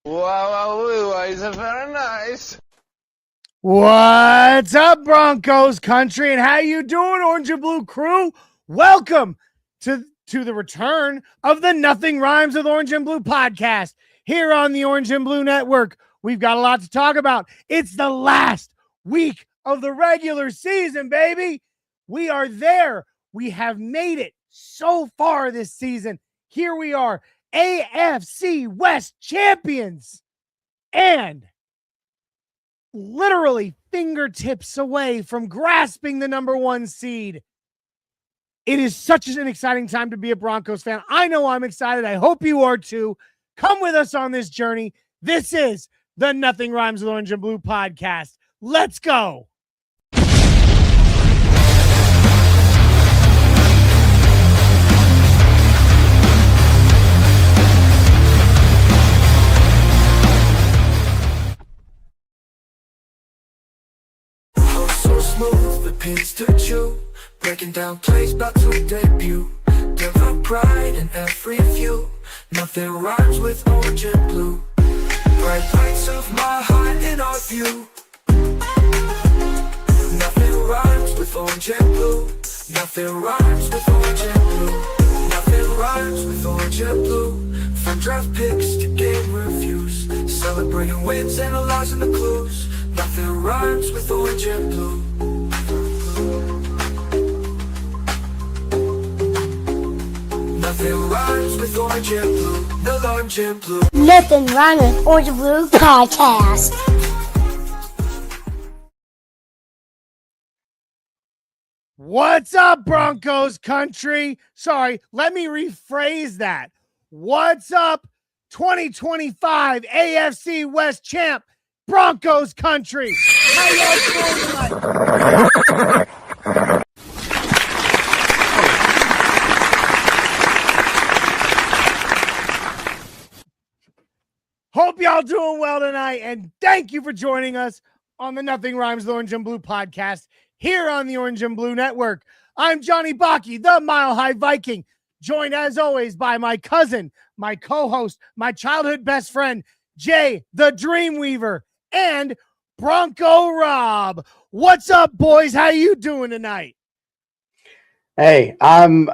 Wow, is very nice. What's up, Broncos country, and how you doing, Orange and Blue crew? Welcome to the return of the Nothing Rhymes with Orange and Blue podcast here on the Orange and Blue Network. We've got a lot to talk about. It's the last week of the regular season, baby. We are there. We have made it so far this season. Here we are, AFC West champions, and literally fingertips away from grasping the number one seed. It is such an exciting time to be a Broncos fan. I know I'm excited. I hope you are too. Come with us on this journey. This is the Nothing Rhymes with Orange and Blue podcast. Let's go. Smooth, the pins to chew, breaking down plays about to debut. Never pride in every view. Nothing rhymes with orange and blue. Bright lights of my heart in our view. Nothing rhymes with orange and blue. Nothing rhymes with orange and blue. Nothing rhymes with orange and blue. From draft picks to game reviews, celebrating wins, analyzing the clues. Nothing rhymes with orange and blue. Nothing rhymes with orange and blue. The orange and blue. Nothing rhymes with Orange and Blue podcast. What's up, Broncos country? Sorry, let me rephrase that. What's up, 2025 AFC West champ, Broncos country? How y'all doing tonight? Hope y'all doing well tonight, and thank you for joining us on the Nothing Rhymes with Orange and Blue podcast here on the Orange and Blue Network. I'm Johnny Baki, the Mile High Viking, joined as always by my cousin, my co-host, my childhood best friend, Jay, the Dreamweaver, and Bronco Rob. What's up, boys? How you doing tonight? Hey, I'm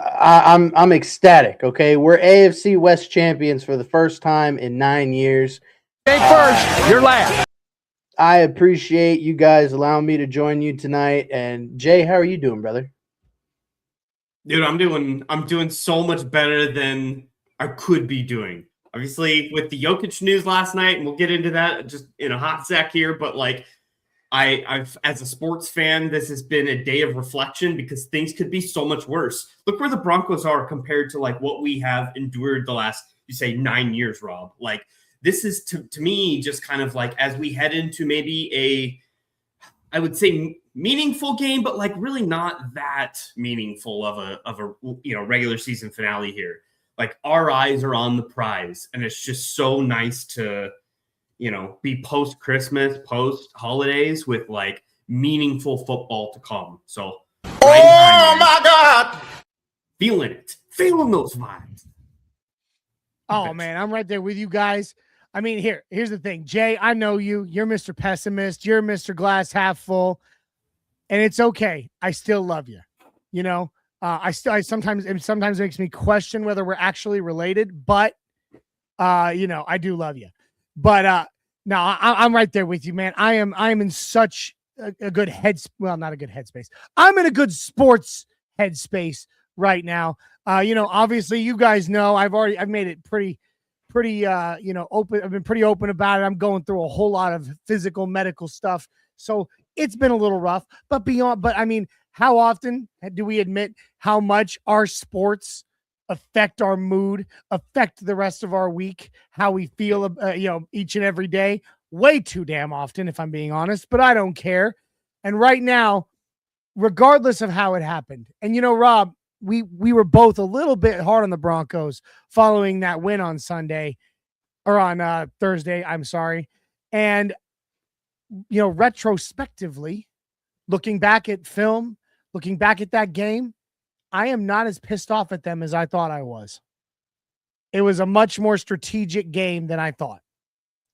ecstatic. Okay, we're AFC West champions for the first time in 9 years. Jay first, you're last. I appreciate you guys allowing me to join you tonight. And Jay, how are you doing, brother? Dude, I'm doing so much better than I could be doing. Obviously, with the Jokic news last night, and we'll get into that just in a hot sec here, but like I've as a sports fan, this has been a day of reflection because things could be so much worse. Look where the Broncos are compared to like what we have endured the last, 9 years, Rob. Like this is to me just kind of like as we head into maybe I would say meaningful game, but like really not that meaningful of a regular season finale here. Like our eyes are on the prize, and it's just so nice to be post-Christmas, post-holidays with, like, meaningful football to come. So, Oh, my God. Feeling it. Feeling those vibes. Oh, man, I'm right there with you guys. I mean, here's the thing. Jay, I know you. You're Mr. Pessimist. You're Mr. Glass Half Full. And it's okay. I still love you. I sometimes it makes me question whether we're actually related, but, I do love you. But no, I'm right there with you, man. I am in such a good not a good headspace. I'm in a good sports headspace right now. Obviously you guys know I've made it pretty open. I've been pretty open about it. I'm going through a whole lot of physical medical stuff. So it's been a little rough, but I mean, how often do we admit how much our sports affect our mood, affect the rest of our week, how we feel, each and every day? Way too damn often, if I'm being honest, but I don't care. And right now, regardless of how it happened, and Rob, we were both a little bit hard on the Broncos following that win on Sunday or on Thursday. I'm sorry. And, retrospectively, looking back at film, looking back at that game, I am not as pissed off at them as I thought I was. It was a much more strategic game than I thought.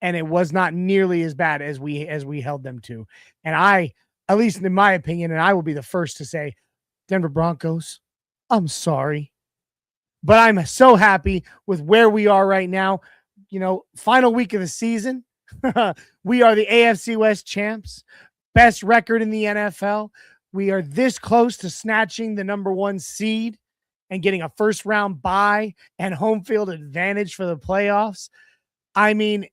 and it was not nearly as bad as we held them to. And I, at least in my opinion, and I will be the first to say, Denver Broncos, I'm sorry, but I'm so happy with where we are right now. Final week of the season, we are the AFC West champs, best record in the NFL. We are this close to snatching the number 1 seed and getting a first round bye and home field advantage for the playoffs. I mean,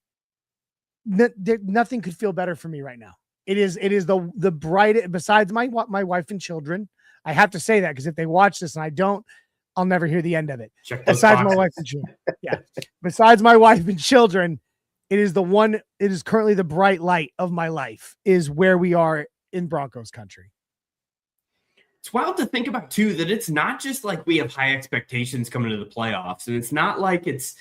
nothing could feel better for me right now. It is the brightest, besides my wife and children. I have to say that because if they watch this and I don't, I'll never hear the end of it. Besides my wife and children. Yeah. Besides my wife and children, it is currently the bright light of my life is where we are in Broncos country. It's wild to think about too, that it's not just like we have high expectations coming to the playoffs, and it's not like it's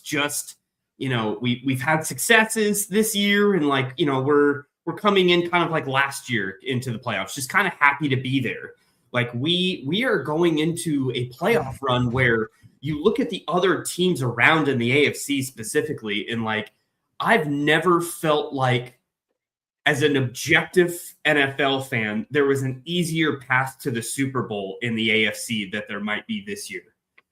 just, we've had successes this year and we're coming in kind of like last year into the playoffs, just kind of happy to be there. Like we are going into a playoff run where you look at the other teams around in the AFC specifically, and I've never felt like, as an objective NFL fan, there was an easier path to the Super Bowl in the AFC that there might be this year.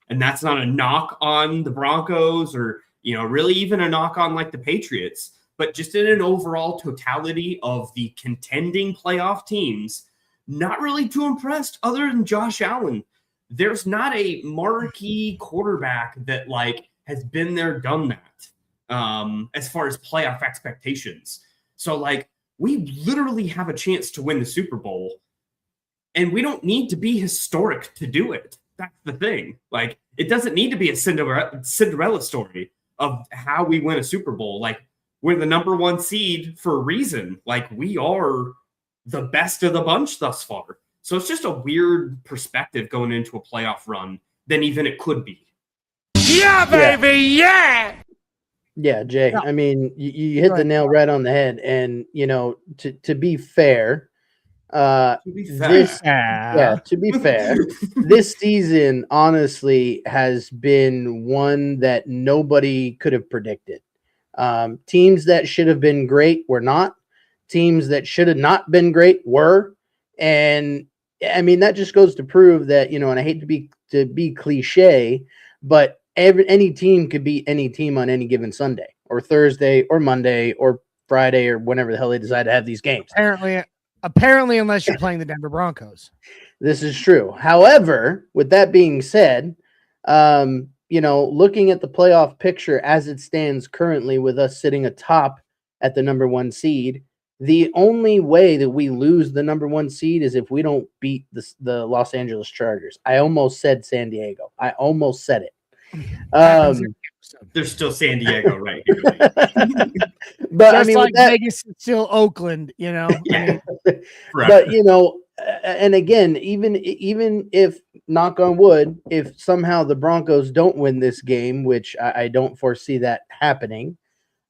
And that's not a knock on the Broncos or, really even a knock on the Patriots, but just in an overall totality of the contending playoff teams, not really too impressed other than Josh Allen. There's not a marquee quarterback that has been there, done that as far as playoff expectations. So we literally have a chance to win the Super Bowl, and we don't need to be historic to do it. That's the thing. It doesn't need to be a Cinderella story of how we win a Super Bowl. We're the number 1 seed for a reason. We are the best of the bunch thus far. So it's just a weird perspective going into a playoff run than even it could be. Yeah, baby, yeah! Yeah, Jay. I mean, you hit the nail right on the head. And, to be fair, to be fair, this season, honestly, has been one that nobody could have predicted. Teams that should have been great were not. Teams that should have not been great were. And, I mean, that just goes to prove that, and I hate to be cliche, but any team could beat any team on any given Sunday or Thursday or Monday or Friday or whenever the hell they decide to have these games. Apparently, unless you're playing the Denver Broncos. This is true. However, with that being said, looking at the playoff picture as it stands currently with us sitting atop at the number 1 seed, the only way that we lose the number 1 seed is if we don't beat the Los Angeles Chargers. I almost said San Diego. I almost said it. There's still San Diego right here. But just Vegas is still Oakland, Yeah. But and again, even if, knock on wood, if somehow the Broncos don't win this game, which I don't foresee that happening,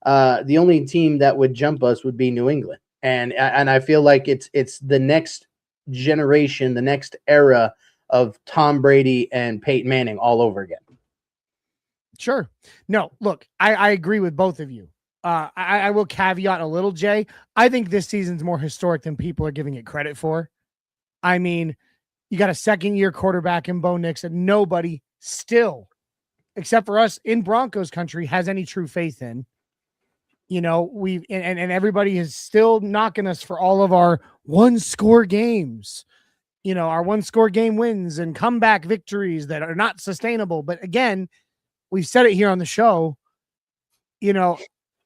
the only team that would jump us would be New England, and I feel like it's the next generation, the next era of Tom Brady and Peyton Manning all over again. Sure. No, look, I agree with both of you. I will caveat a little, Jay. I think this season's more historic than people are giving it credit for. I mean, you got a second-year quarterback in Bo Nix that nobody still, except for us in Broncos country, has any true faith in. And everybody is still knocking us for all of our 1-score games. Our 1-score game wins and comeback victories that are not sustainable. But again, we've said it here on the show,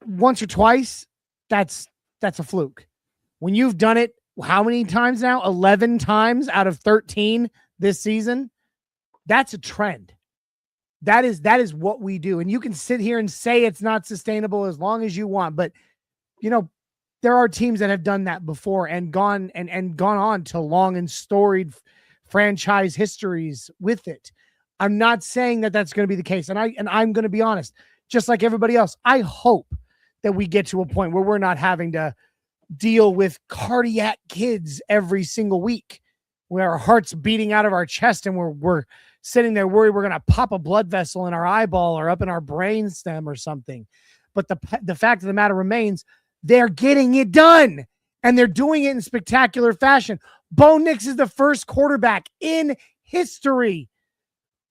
once or twice, that's a fluke. When you've done it, how many times now? 11 times out of 13 this season. That's a trend. That is what we do. And you can sit here and say it's not sustainable as long as you want. But, there are teams that have done that before and gone on to long and storied franchise histories with it. I'm not saying that that's going to be the case. And I'm going to be honest, just like everybody else, I hope that we get to a point where we're not having to deal with cardiac kids every single week, where our heart's beating out of our chest and we're sitting there worried we're going to pop a blood vessel in our eyeball or up in our brain stem or something. But the fact of the matter remains, they're getting it done, and they're doing it in spectacular fashion. Bo Nix is the first quarterback in history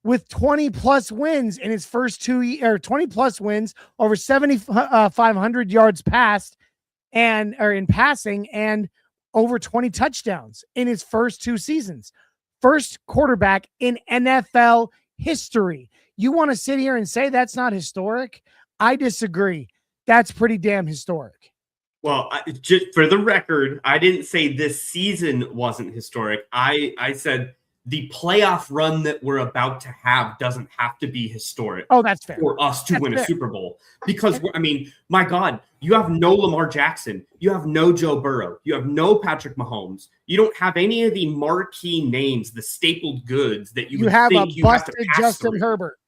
with 20-plus wins in his first 2 years, 20-plus wins, over 7,500 yards passed or in passing, and over 20 touchdowns in his first 2 seasons. First quarterback in NFL history. You want to sit here and say that's not historic? I disagree. That's pretty damn historic. Well, just for the record, I didn't say this season wasn't historic. I said the playoff run that we're about to have doesn't have to be historic. Oh, that's fair. For us to win a Super Bowl. Because, I mean, my God, you have no Lamar Jackson. You have no Joe Burrow. You have no Patrick Mahomes. You don't have any of the marquee names, the stapled goods that you would have think a you have to busted pass Justin through. Herbert.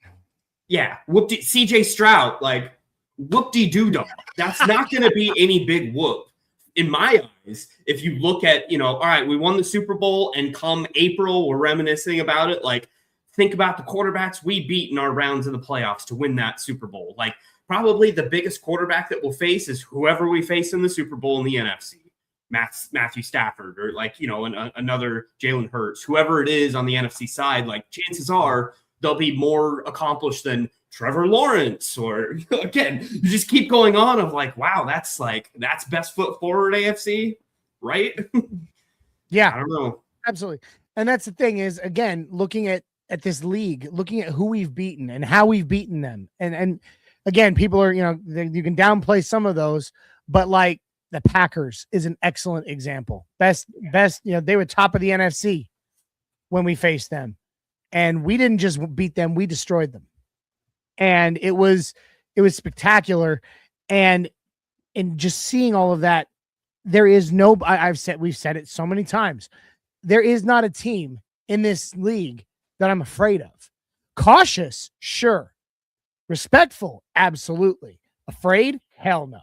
Yeah, CJ Stroud, like, whoop-de-doo-dum. That's not going to be any big whoop. In my eyes, if you look at, all right, we won the Super Bowl, and come April, we're reminiscing about it. Like, think about the quarterbacks we beat in our rounds of the playoffs to win that Super Bowl. Like, probably the biggest quarterback that we'll face is whoever we face in the Super Bowl in the NFC. Matthew Stafford, or another Jalen Hurts, whoever it is on the NFC side. Like, chances are they'll be more accomplished than Trevor Lawrence, or again, you just keep going on of like, wow, that's best foot forward AFC, right? Yeah, I don't know. Absolutely. And that's the thing is, again, looking at this league, looking at who we've beaten and how we've beaten them. And again, people are, you can downplay some of those, but like the Packers is an excellent example. Best, they were top of the NFC when we faced them, and we didn't just beat them, we destroyed them. And it was spectacular. And in just seeing all of that, there is we've said it so many times. There is not a team in this league that I'm afraid of. Cautious, sure. Respectful, absolutely. Afraid? Hell no.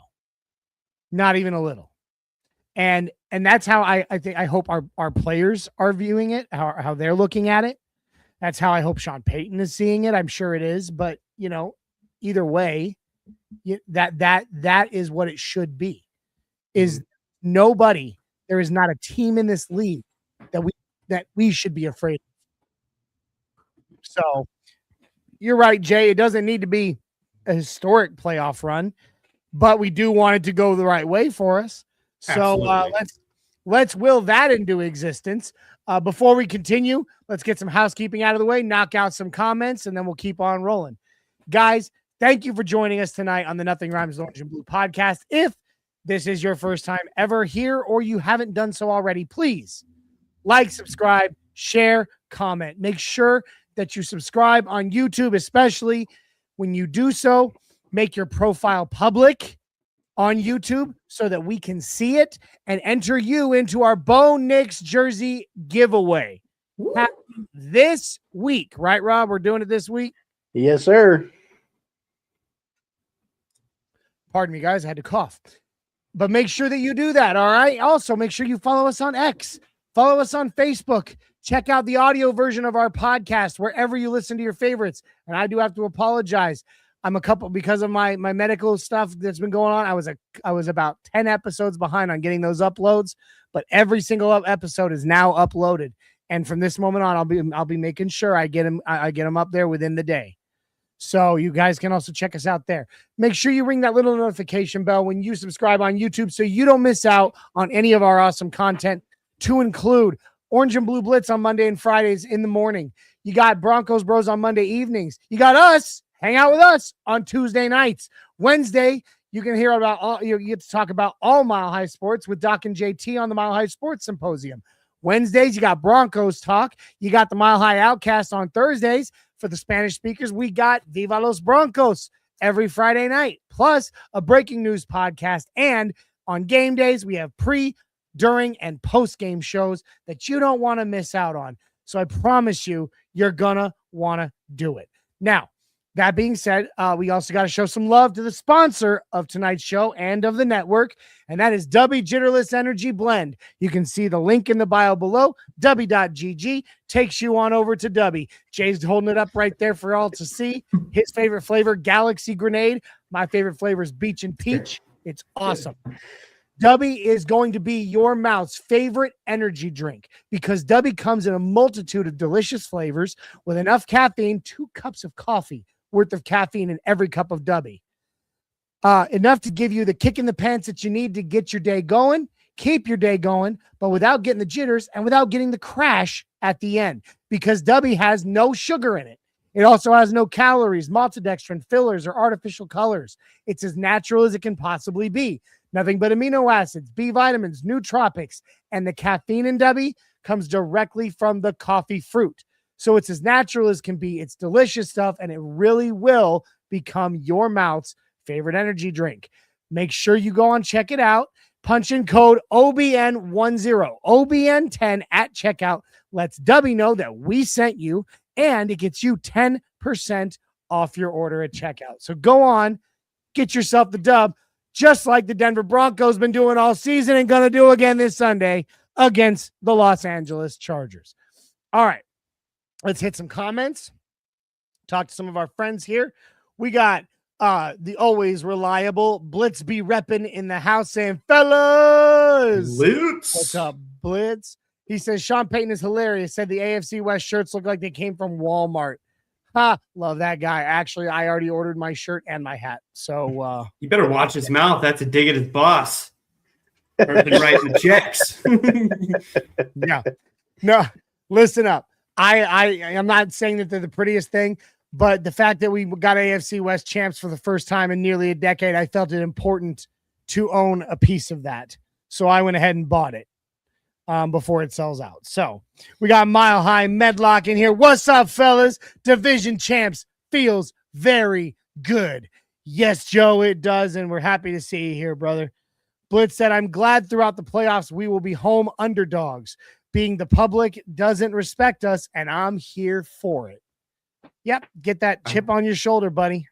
Not even a little. And that's how I hope our players are viewing it, how they're looking at it. That's how I hope Sean Payton is seeing it. I'm sure it is, but either way, that is what it should be. Is nobody, there is not a team in this league that we should be afraid of. So you're right, Jay. It doesn't need to be a historic playoff run, but we do want it to go the right way for us. So let's will that into existence. Before we continue, let's get some housekeeping out of the way, knock out some comments, and then we'll keep on rolling. Guys, thank you for joining us tonight on the Nothing Rhymes with Orange and Blue podcast. If this is your first time ever here, or you haven't done so already, please like, subscribe, share, comment. Make sure that you subscribe on YouTube, especially when you do so. Make your profile public on YouTube so that we can see it and enter you into our Bo Nix jersey giveaway this week. Right, Rob? We're doing it this week? Yes, sir. Pardon me, guys. I had to cough. But make sure that you do that, all right? Also, make sure you follow us on X. Follow us on Facebook. Check out the audio version of our podcast wherever you listen to your favorites. And I do have to apologize. I'm because of my medical stuff that's been going on. I was about 10 episodes behind on getting those uploads, but every single episode is now uploaded. And from this moment on, I'll be making sure I get them up there within the day. So you guys can also check us out there. Make sure you ring that little notification bell when you subscribe on YouTube so you don't miss out on any of our awesome content, to include Orange and Blue Blitz on Monday and Fridays in the morning. You got Broncos Bros on Monday evenings. You got us. Hang out with us on Tuesday nights. Wednesday, you can hear about you get to talk about all Mile High sports with Doc and JT on the Mile High Sports Symposium. Wednesdays, you got Broncos talk. You got the Mile High Oukast on Thursdays. For the Spanish speakers, we got Viva los Broncos every Friday night, plus a breaking news podcast. And on game days, we have pre, during, and post-game shows that you don't want to miss out on. So I promise you're going to want to do it. Now, That being said, we also got to show some love to the sponsor of tonight's show and of the network, and that is Dubby Jitterless Energy Blend. You can see the link in the bio below. Dubby.gg takes you on over to Dubby. Jay's holding it up right there for all to see. His favorite flavor, Galaxy Grenade. My favorite flavor is Beach and Peach. It's awesome. Dubby is going to be your mouth's favorite energy drink because Dubby comes in a multitude of delicious flavors with enough caffeine, 2 cups of coffee worth of caffeine in every cup of Dubby. Enough to give you the kick in the pants that you need to get your day going, keep your day going, but without getting the jitters and without getting the crash at the end because Dubby has no sugar in it. It also has no calories, maltodextrin, fillers, or artificial colors. It's as natural as it can possibly be. Nothing but amino acids, B vitamins, nootropics, and the caffeine in Dubby comes directly from the coffee fruit. So it's as natural as can be. It's delicious stuff, and it really will become your mouth's favorite energy drink. Make sure you go and check it out. Punch in code OBN10, OBN10 at checkout. Lets Dubby know that we sent you, and it gets you 10% off your order at checkout. So go on, get yourself the dub, just like the Denver Broncos been doing all season and going to do again this Sunday against the Los Angeles Chargers. All right. Let's hit some comments. Talk to some of our friends here. We got the always reliable Blitz be repping in the house saying, fellas. Blitz. What's up, Blitz? He says, Sean Payton is hilarious. Said the AFC West shirts look like they came from Walmart. Ha, love that guy. Actually, I already ordered my shirt and my hat. So you better watch his mouth. That's a dig at his boss. Or been writing the checks. Yeah. No, listen up. I'm not saying that they're the prettiest thing, but the fact that we got AFC West champs for the first time in nearly a decade, I felt it important to own a piece of that. So I went ahead and bought it before it sells out. So we got Mile High Medlock in here. What's up, fellas? Division champs feels very good. Yes, Joe, it does. And we're happy to see you here, brother. Blitz said, I'm glad throughout the playoffs we will be home underdogs. Being the public doesn't respect us, and I'm here for it. Yep, get that chip on your shoulder, buddy.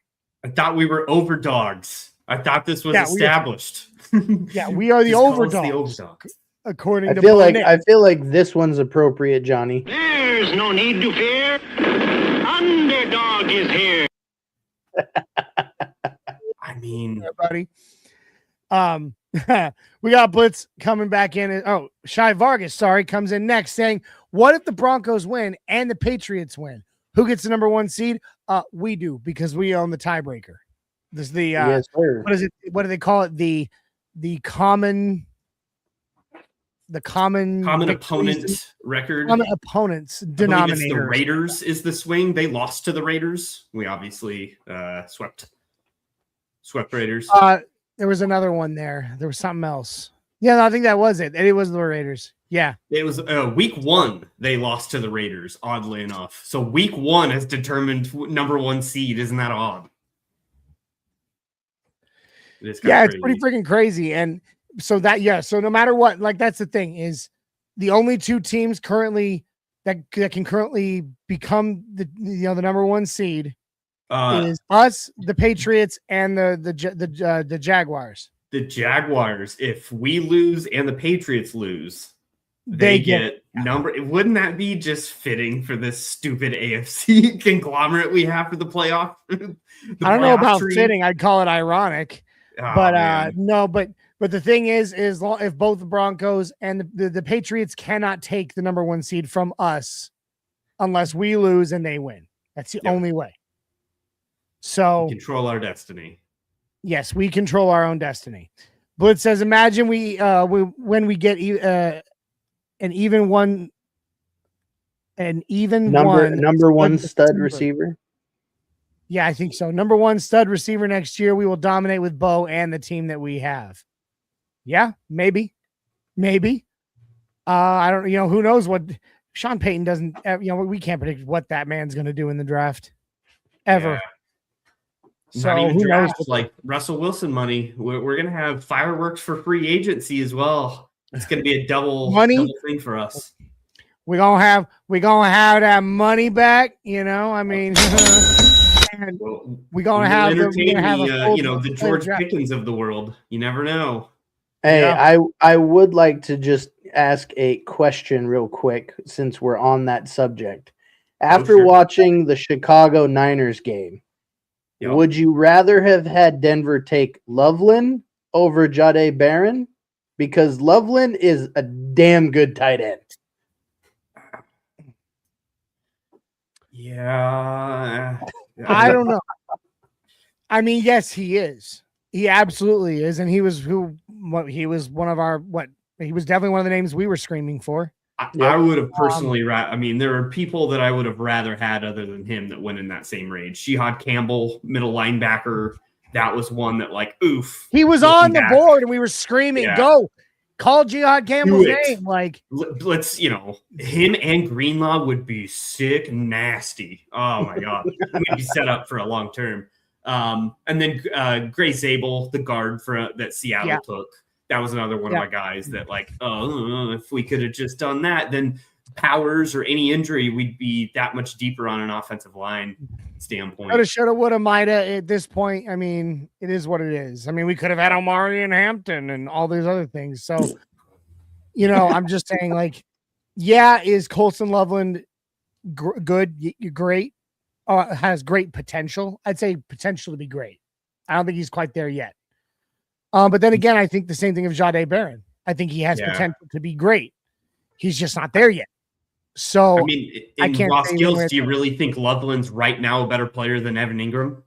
I thought we were overdogs. I thought this was established. We are the overdogs. According to I feel like this one's appropriate, Johnny. There's no need to fear. Underdog is here. I mean, buddy. We got Blitz coming back in. Oh, Shai Vargas, comes in next saying, what if the Broncos win and the Patriots win? Who gets the number 1 seed? We do, because we own the tiebreaker. This is the yes, sir. What is it? What do they call it? The common opponent record. Common opponents denominator. The Raiders is the swing. They lost to the Raiders. We obviously swept Raiders. There was another one there. There was something else. Yeah, no, I think that was it. It was the Raiders. Yeah. It was week 1. They lost to the Raiders, oddly enough. So week 1 has determined number 1 seed. Isn't that odd? It's pretty freaking crazy. And so so no matter what, like that's the thing is the only 2 teams currently that can currently become the number 1 seed is us, the Patriots, and the Jaguars. The Jaguars, if we lose and the Patriots lose, they get number. Wouldn't that be just fitting for this stupid AFC conglomerate we have for the playoff? I don't know about fitting. I'd call it ironic. But no, but the thing is if both the Broncos and the Patriots cannot take the number 1 seed from us unless we lose and they win. That's the only way. So we control our destiny. Yes, we control our own destiny. Blitz says, imagine when we get an even number 1 stud receiver. Yeah, I think so. Number 1 stud receiver next year. We will dominate with Bo and the team that we have. Yeah, maybe. I don't. Who knows what Sean Payton doesn't. We can't predict what that man's going to do in the draft ever. Yeah. So not even who drafts, knows? like Russell Wilson money. We're gonna have fireworks for free agency as well. It's gonna be a double thing for us. We're gonna have that money back. I mean, And Well, we're gonna have entertain the the George Pickens of the world. You never know. Hey, Yeah. I would like to just ask a question real quick since we're on that subject. After sure. watching the Chicago Niners game, Yep. would you rather have had Denver take Loveland over Jahdae Barron? Because Loveland is a damn good tight end. Yeah. I don't know. I mean, yes, he is. He absolutely is, and he was one of our he was definitely one of the names we were screaming for. I would have personally there are people that I would have rather had other than him that went in that same range. Shihad Campbell, middle linebacker, that was one that oof. He was on the board and we were screaming, go. Call Jihad Campbell's name. Let's him and Greenlaw would be sick and nasty. Oh my god. We'd be set up for a long term. And then Gray Zabel, the guard that Seattle took. That was another one of my guys that if we could have just done that, then Powers or any injury, we'd be that much deeper on an offensive line standpoint. Coulda, shoulda, woulda, mighta. At this point, I mean, it is what it is. I mean, we could have had Omari and Hampton and all these other things. So, I'm just saying, is Colson Loveland good, great, has great potential? I'd say potential to be great. I don't think he's quite there yet. But then again, I think the same thing of Jahdae Barron. I think he has potential to be great. He's just not there yet. So I mean, in raw skills, do you really think Loveland's right now a better player than Evan Ingram?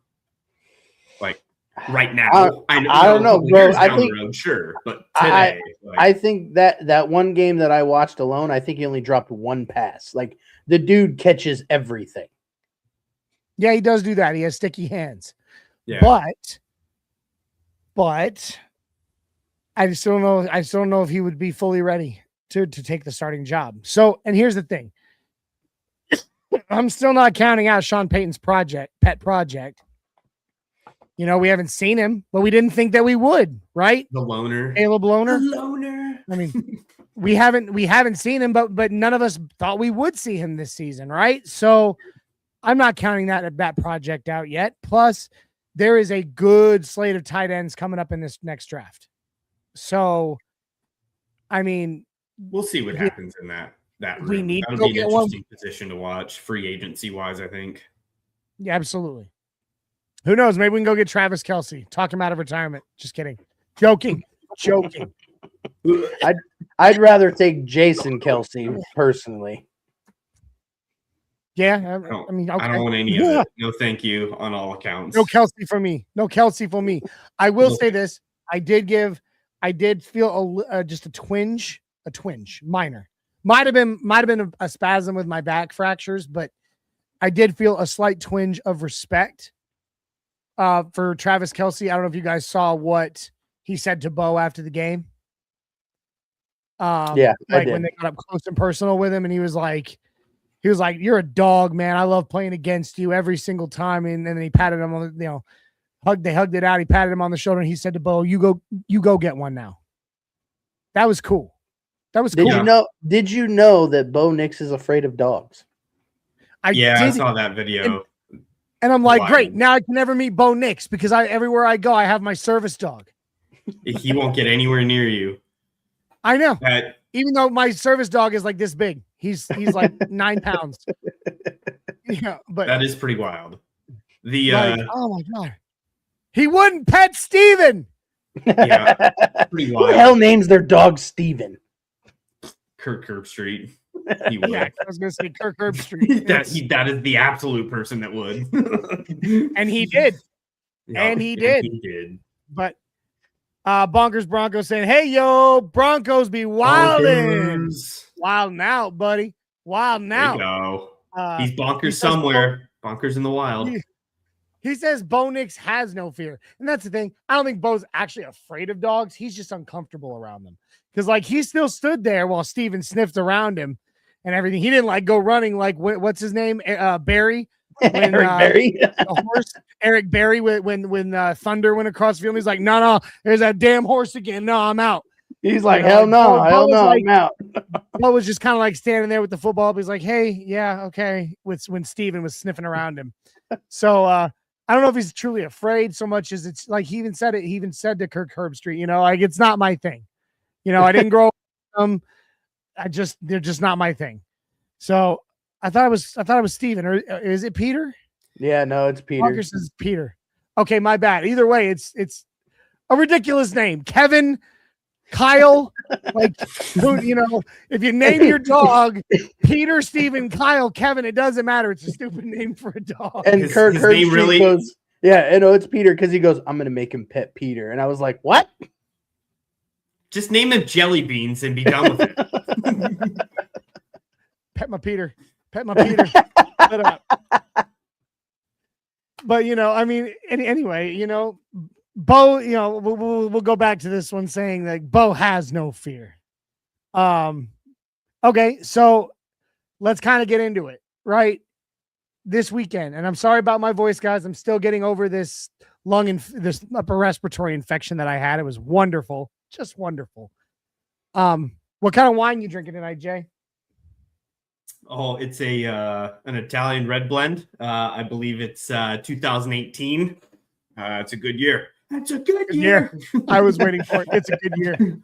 Right now, I don't know, bro. I think sure, but today, I think that one game that I watched alone, I think he only dropped one pass. The dude catches everything. Yeah, he does do that. He has sticky hands. Yeah, but I just don't know. I still don't know if he would be fully ready to take the starting job. So, and here's the thing. I'm still not counting out Sean Payton's pet project. We haven't seen him, but we didn't think that we would, right? The loner. Caleb Loner. The loner. I mean, we haven't seen him, but none of us thought we would see him this season, right? So I'm not counting that project out yet. Plus, there is a good slate of tight ends coming up in this next draft. So, I mean, we'll see what happens in that room. We need That'll be an interesting position to watch, free agency wise, I think. Yeah, absolutely. Who knows? Maybe we can go get Travis Kelce. Talk him out of retirement. Just kidding. Joking. I'd rather take Jason Kelce personally. Yeah, I mean, okay. I don't want any of it. No, thank you on all accounts. No Kelce for me. I will say this: I did feel just a twinge, minor. Might have been a spasm with my back fractures, but I did feel a slight twinge of respect for Travis Kelce. I don't know if you guys saw what he said to Bo after the game. I did. When they got up close and personal with him, and he was like, "You're a dog, man. I love playing against you every single time." And then he patted him on the, they hugged it out. He patted him on the shoulder, and he said to Bo, "You go get one now." That was cool. Did you know that Bo Nix is afraid of dogs? I saw that video. And I'm like, great. Now I can never meet Bo Nix because everywhere I go, I have my service dog. He won't get anywhere near you. I know. Even though my service dog is like this big, he's like 9 pounds. Yeah, but that is pretty wild. Oh my god, he wouldn't pet Steven. Yeah, pretty wild. Who the hell names their dog Steven? Kirk Herbstreit. He would. Yeah, I was gonna say Kirk Herbstreit. that is the absolute person that would. And he did. Yeah, He did. But Bonkers Broncos saying, "Hey yo, Broncos be wildin'. Wildin' out, buddy. Wildin' out." There you go. He's bonkers somewhere. Bonkers in the wild. He says Bo Nix has no fear. And that's the thing. I don't think Bo's actually afraid of dogs. He's just uncomfortable around them. Because, he still stood there while Steven sniffed around him and everything. He didn't, go running what's his name? Barry? When, Eric Berry? The horse. Eric Berry when Thunder went across the field. He's like, no, there's that damn horse again. No, I'm out. He's like, hell no, I'm out. Bo was just kind of standing there with the football. But he's like, hey, yeah, okay. When Steven was sniffing around him. So, I don't know if he's truly afraid so much as it's like he even said it. He even said to Kirk Herbstreit, you know, like it's not my thing. You know, I didn't grow up with them. They're just not my thing. So I thought it was Steven, or is it Peter? Yeah, no, it's Peter. Parker says Peter. Okay, my bad. Either way, it's a ridiculous name. Kevin, Kyle, like, you know, if you name your dog Peter, Steven, Kyle, Kevin, it doesn't matter. It's a stupid name for a dog. And Kirk Herbstreit really goes, yeah, I know it's Peter because he goes, I'm going to make him pet Peter. And I was like, what? Just name him Jelly Beans and be done with it. Pet my Peter. Pet my Peter. Shut up. But, you know, I mean, anyway, you know, Bo, you know, we'll go back to this one saying that Bo has no fear. Okay, so let's kind of get into it, right? This weekend, and I'm sorry about my voice, guys. I'm still getting over this this upper respiratory infection that I had. It was wonderful, just wonderful. What kind of wine you drinking tonight, Jay? Oh, it's an Italian red blend. I believe it's 2018. It's a good year. It's a good year. I was waiting for it. It's a good year.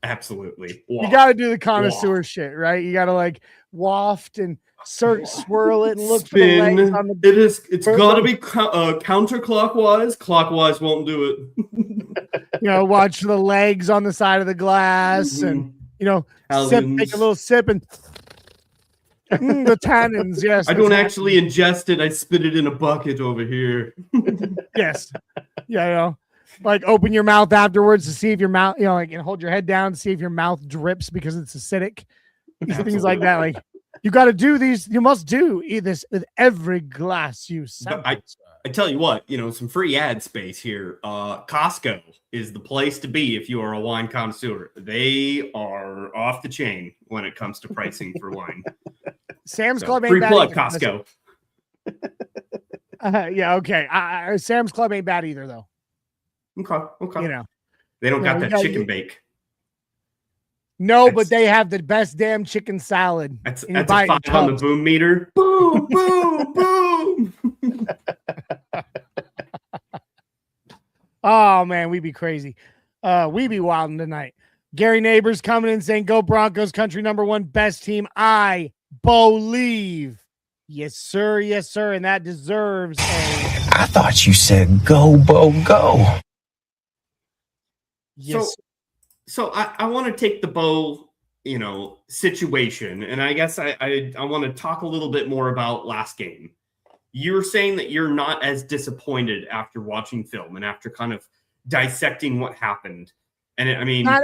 Absolutely. You got to do the connoisseur shit, right? You got to like waft and swirl it and look for the legs on the. It's got to be counterclockwise. Clockwise won't do it. You know, watch the legs on the side of the glass, and you know, take a little sip and the tannins. Yes, I don't actually ingest it. I spit it in a bucket over here. Yes, yeah, you know. Like open your mouth afterwards to see if your mouth, you know, like and hold your head down to see if your mouth drips because it's acidic. Things like that. Like you got to do these. You must do this with every glass you sample. I tell you what, you know, some free ad space here. Costco is the place to be if you are a wine connoisseur. They are off the chain when it comes to pricing for wine. Sam's Club ain't free bad. plug, either. Costco. Yeah, okay. Sam's Club ain't bad either, though. Okay. You know, they don't got that chicken bake. No, but they have the best damn chicken salad. That's a 5 on the boom meter. Boom, boom, boom. Oh man, we be crazy. We be wilding tonight. Gary Neighbors coming in saying, "Go Broncos, country #1, best team. I believe." Yes, sir. Yes, sir. And that deserves a. I thought you said go, Bo, go. Yes. So I want to take the Bo, you know, situation, and I guess I want to talk a little bit more about last game. You're saying that you're not as disappointed after watching film and after kind of dissecting what happened. And I mean, not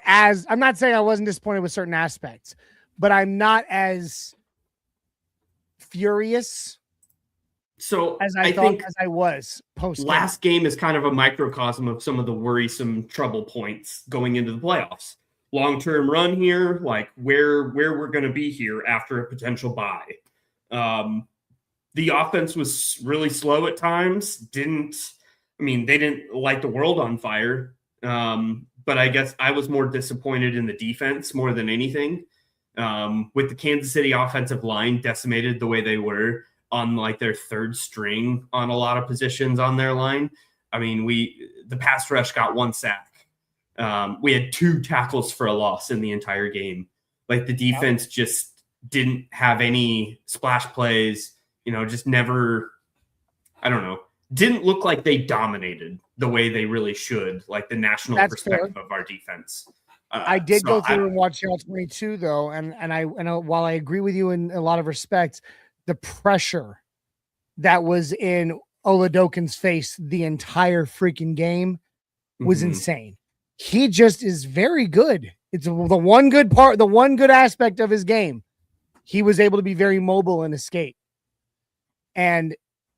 as I'm not saying I wasn't disappointed with certain aspects, but I'm not as furious. So as I thought as I was post last game is kind of a microcosm of some of the worrisome trouble points going into the playoffs. Long-term run here, like where we're going to be here after a potential bye. The offense was really slow at times. They didn't light the world on fire. But I guess I was more disappointed in the defense more than anything. With the Kansas City offensive line decimated the way they were on like their third string on a lot of positions on their line. I mean, the pass rush got 1 sack. We had 2 tackles for a loss in the entire game. Like the defense just didn't have any splash plays, you know, just never, I don't know, didn't look like they dominated the way they really should, like the national perspective of our defense. I did go through and watch all 22 though. And while I agree with you in a lot of respects, the pressure that was in Oladokin's face the entire freaking game was insane. He just is very good. It's the one good part, the one good aspect of his game. He was able to be very mobile and escape. And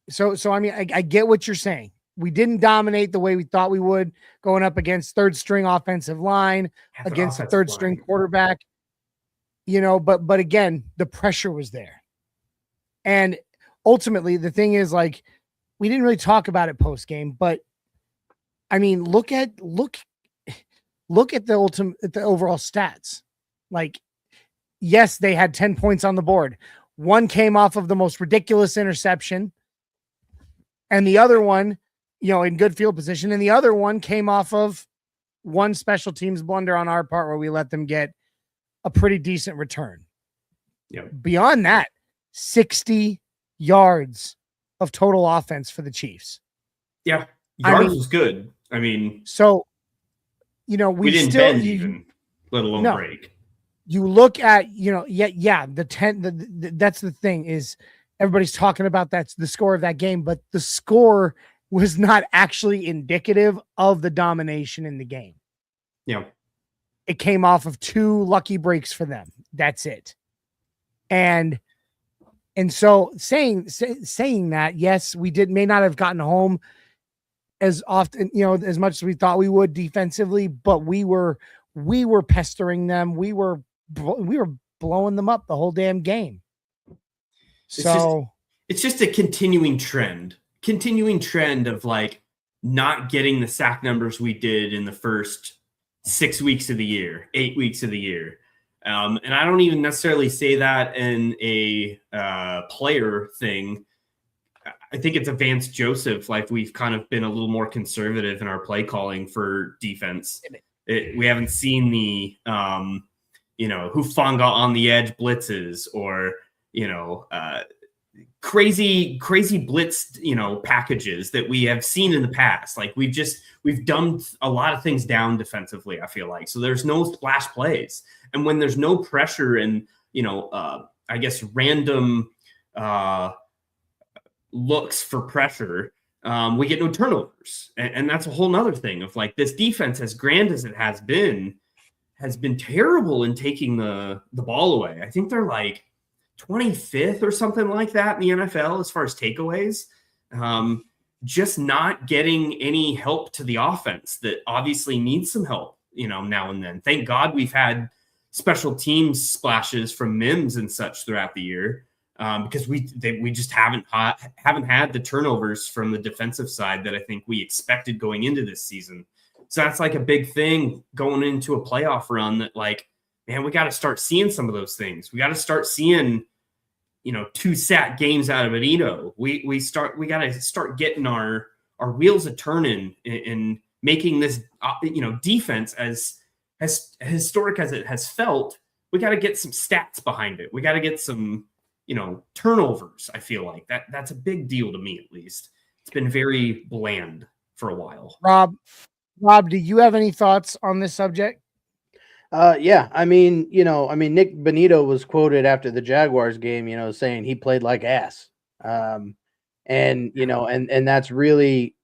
so I mean, I get what you're saying. We didn't dominate the way we thought we would going up against third string offensive line, against a third string quarterback, you know, but again, the pressure was there. And ultimately, the thing is, like, we didn't really talk about it post game, but I mean, look at the overall stats. Like, yes, they had 10 points on the board. One came off of the most ridiculous interception, and the other one, in good field position, and the other one came off of one special teams blunder on our part where we let them get a pretty decent return. Beyond that, 60 yards of total offense for the Chiefs. Yeah. Yards was good. So, we didn't still, bend even, let alone break. You look at, the 10, that's the thing is everybody's talking about that's the score of that game, but the score was not actually indicative of the domination in the game. Yeah. It came off of 2 lucky breaks for them. That's it. And so saying that, yes, we may not have gotten home as often, as much as we thought we would defensively, but we were pestering them. We were blowing them up the whole damn game. It's just a continuing trend of like not getting the sack numbers we did in the first 6 weeks of the year, 8 weeks of the year. And I don't even necessarily say that in a player thing. I think it's a Vance Joseph. Like we've kind of been a little more conservative in our play calling for defense. We haven't seen the, Hufanga on the edge blitzes or, crazy blitz, packages that we have seen in the past. Like we've dumbed a lot of things down defensively, I feel like. So there's no splash plays. And when there's no pressure and, I guess random looks for pressure, we get no turnovers. And that's a whole nother thing of like this defense, as grand as it has been terrible in taking the ball away. I think they're like 25th or something like that in the NFL as far as takeaways. Just not getting any help to the offense that obviously needs some help, now and then. Thank God we've had special teams splashes from Mims and such throughout the year, because we just haven't had the turnovers from the defensive side that I think we expected going into this season. So that's like a big thing going into a playoff run that like, man, we got to start seeing some of those things. We got to start seeing, 2 sack games out of Benito. We got to start getting our wheels a turning and making this, defense as historic as it has felt. We got to get some stats behind it. We got to get some, turnovers. I feel like that's a big deal to me, at least. It's been very bland for a while. Rob, do you have any thoughts on this subject? Yeah. Nick Benito was quoted after the Jaguars game, saying he played like ass. And that's really,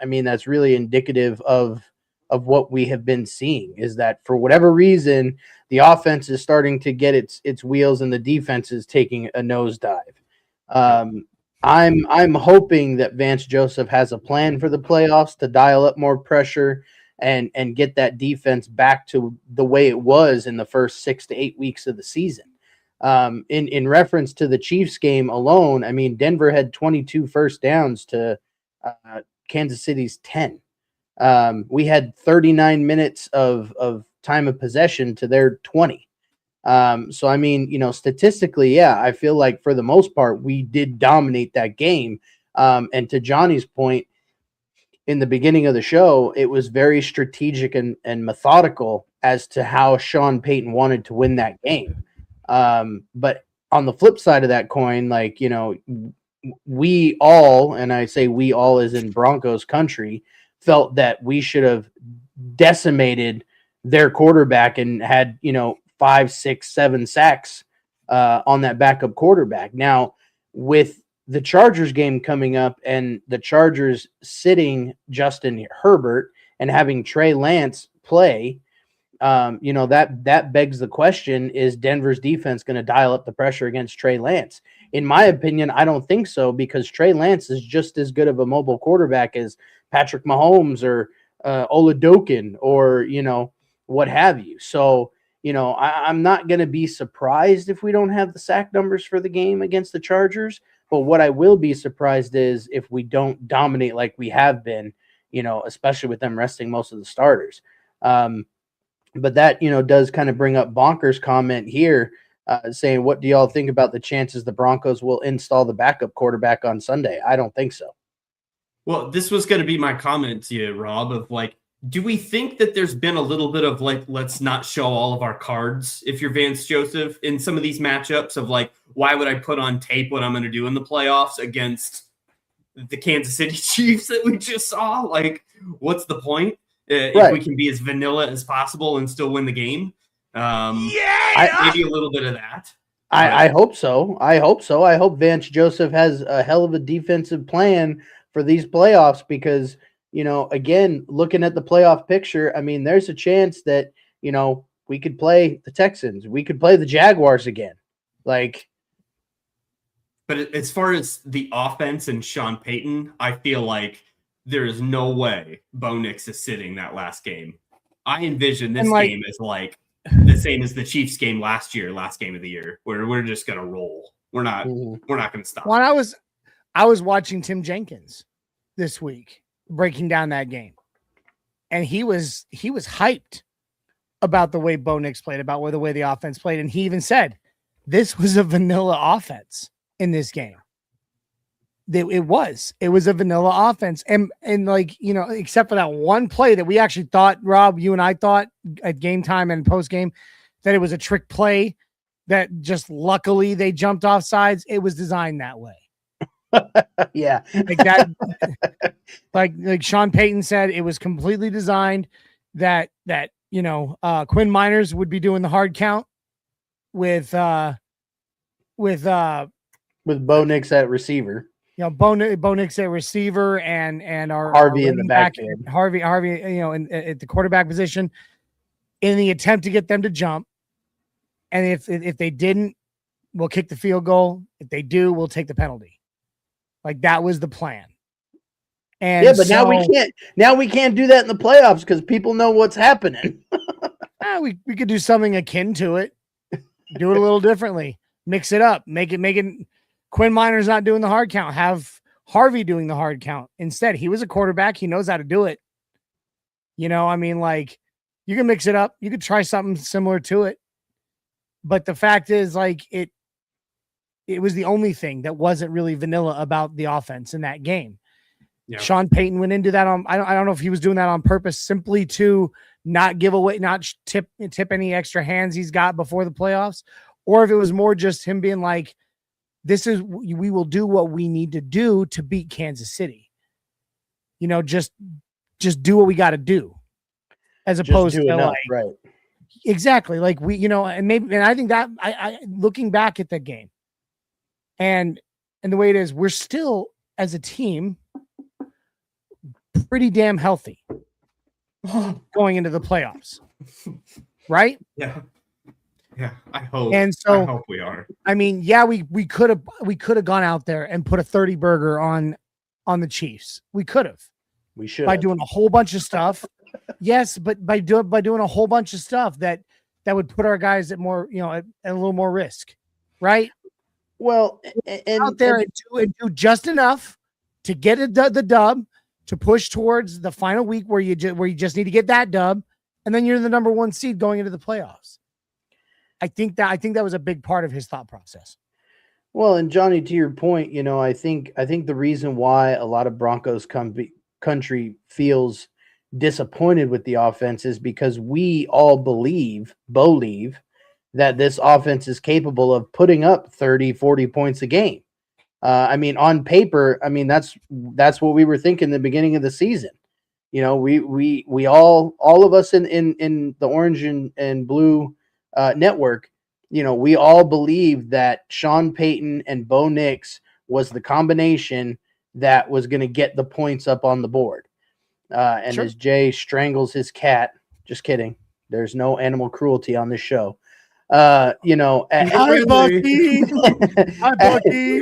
that's really indicative of what we have been seeing, is that for whatever reason, the offense is starting to get its wheels and the defense is taking a nosedive. I'm hoping that Vance Joseph has a plan for the playoffs to dial up more pressure and get that defense back to the way it was in the first 6 to 8 weeks of the season. In reference to the Chiefs game alone, Denver had 22 first downs to Kansas City's 10. We had 39 minutes of time of possession to their 20. Statistically, yeah, I feel like for the most part, we did dominate that game. And to Johnny's point, in the beginning of the show, it was very strategic and methodical as to how Sean Payton wanted to win that game. But on the flip side of that coin, we all, and I say we all as in Broncos country, felt that we should have decimated their quarterback and had, 5, 6, 7 sacks on that backup quarterback. Now, with the Chargers game coming up and the Chargers sitting Justin Herbert and having Trey Lance play, that begs the question, is Denver's defense going to dial up the pressure against Trey Lance? In my opinion, I don't think so, because Trey Lance is just as good of a mobile quarterback as Patrick Mahomes or Oladokin or, what have you. So, I'm not going to be surprised if we don't have the sack numbers for the game against the Chargers. But what I will be surprised is if we don't dominate like we have been, especially with them resting most of the starters. But that, does kind of bring up Bonker's comment here. saying, what do y'all think about the chances the Broncos will install the backup quarterback on Sunday? I don't think so. Well, this was going to be my comment to you, Rob, of like, do we think that there's been a little bit of like, let's not show all of our cards if you're Vance Joseph in some of these matchups of like, why would I put on tape what I'm going to do in the playoffs against the Kansas City Chiefs that we just saw? Like, what's the point if we can be as vanilla as possible and still win the game? Maybe a little bit of that. I hope so. I hope Vance Joseph has a hell of a defensive plan for these playoffs because, you know, again, looking at the playoff picture, I mean, there's a chance that, you know, we could play the Texans. We could play the Jaguars again. Like, but as far as the offense and Sean Payton, I feel like there is no way Bo Nix is sitting that last game. I envision this game as like the same as the Chiefs game last game of the year, where we're just going to roll. We're not going to stop. Well, I was watching Tim Jenkins this week breaking down that game, and he was hyped about the way Bo Nix played, about the way the offense played, and he even said this was a vanilla offense in this game. It was a vanilla offense, and like, you know, except for that one play that we actually thought, Rob, you and I thought at game time and post game that it was a trick play that just luckily they jumped off sides. It was designed that way. Yeah, like that. like Sean Payton said, it was completely designed that you know, Quinn Miners would be doing the hard count with Bo Nix at receiver. You know, Bo Nix at receiver and our Harvey our in the backfield. backfield. Harvey, you know, at the quarterback position in the attempt to get them to jump. And if they didn't, we'll kick the field goal. If they do, we'll take the penalty. Like that was the plan. And yeah, but now we can't do that in the playoffs because people know what's happening. We could do something akin to it. Do it a little differently. Mix it up. Make it Quinn Miners not doing the hard count. Have Harvey doing the hard count. Instead, he was a quarterback. He knows how to do it. You know, I mean, like, you can mix it up. You could try something similar to it. But the fact is, like, it was the only thing that wasn't really vanilla about the offense in that game. Yeah. Sean Payton went into that on, I don't know if he was doing that on purpose, simply to not give away, not tip any extra hands he's got before the playoffs, or if it was more just him being like, we will do what we need to do to beat Kansas City. You know, just do what we got to do, as opposed to enough, like, right. Exactly. Like and I think that I looking back at the game and the way it is, we're still as a team pretty damn healthy going into the playoffs. Right? Yeah. Yeah, I hope. And so I hope we are. I mean, yeah, we could have gone out there and put a 30 burger on the Chiefs. We could have. We should by doing a whole bunch of stuff. Yes, but by doing a whole bunch of stuff that would put our guys at more, you know, at a little more risk, right? Well, and out there and do just enough to get the dub, to push towards the final week where you just need to get that dub, and then you're the number one seed going into the playoffs. I think that was a big part of his thought process. Well, and Johnny, to your point, you know, I think the reason why a lot of Broncos country feels disappointed with the offense is because we all believe that this offense is capable of putting up 30, 40 points a game. I mean, on paper, I mean, that's what we were thinking in the beginning of the season. You know, we all of us in the orange and blue network, you know, we all believe that Sean Payton and Bo Nix was the combination that was going to get the points up on the board. And sure. As Jay strangles his cat, just kidding. There's no animal cruelty on this show. You know, Hi, Bucky. Hi, Bucky.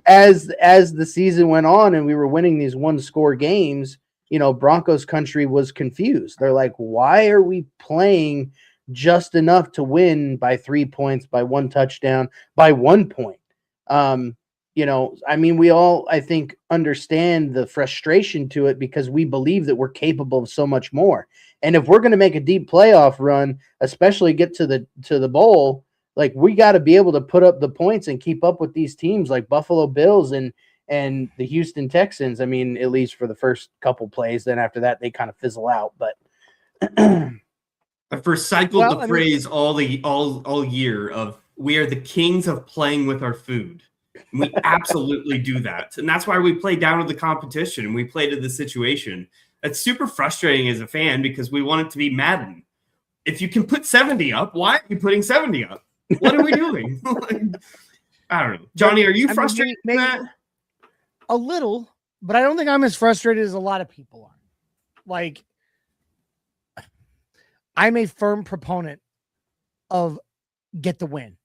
As the season went on and we were winning these 1-score games, you know, Broncos country was confused. They're like, why are we playing just enough to win by 3 points, by 1 touchdown, by 1 point? You know, I mean, we all, I think, understand the frustration to it because we believe that we're capable of so much more. And if we're going to make a deep playoff run, especially get to the bowl, Like, we got to be able to put up the points and keep up with these teams like Buffalo Bills and the Houston Texans. I mean, at least for the first couple plays. Then after that, they kind of fizzle out. But I first cycled the phrase all year of we are the kings of playing with our food. And we absolutely do that. And that's why we play down to the competition and we play to the situation. It's super frustrating as a fan because we want it to be Madden. If you can put 70 up, why are you putting 70 up? What are we doing? I don't know. Johnny, are you frustrated with that? A little, but I don't think I'm as frustrated as a lot of people are. Like, I'm a firm proponent of get the win.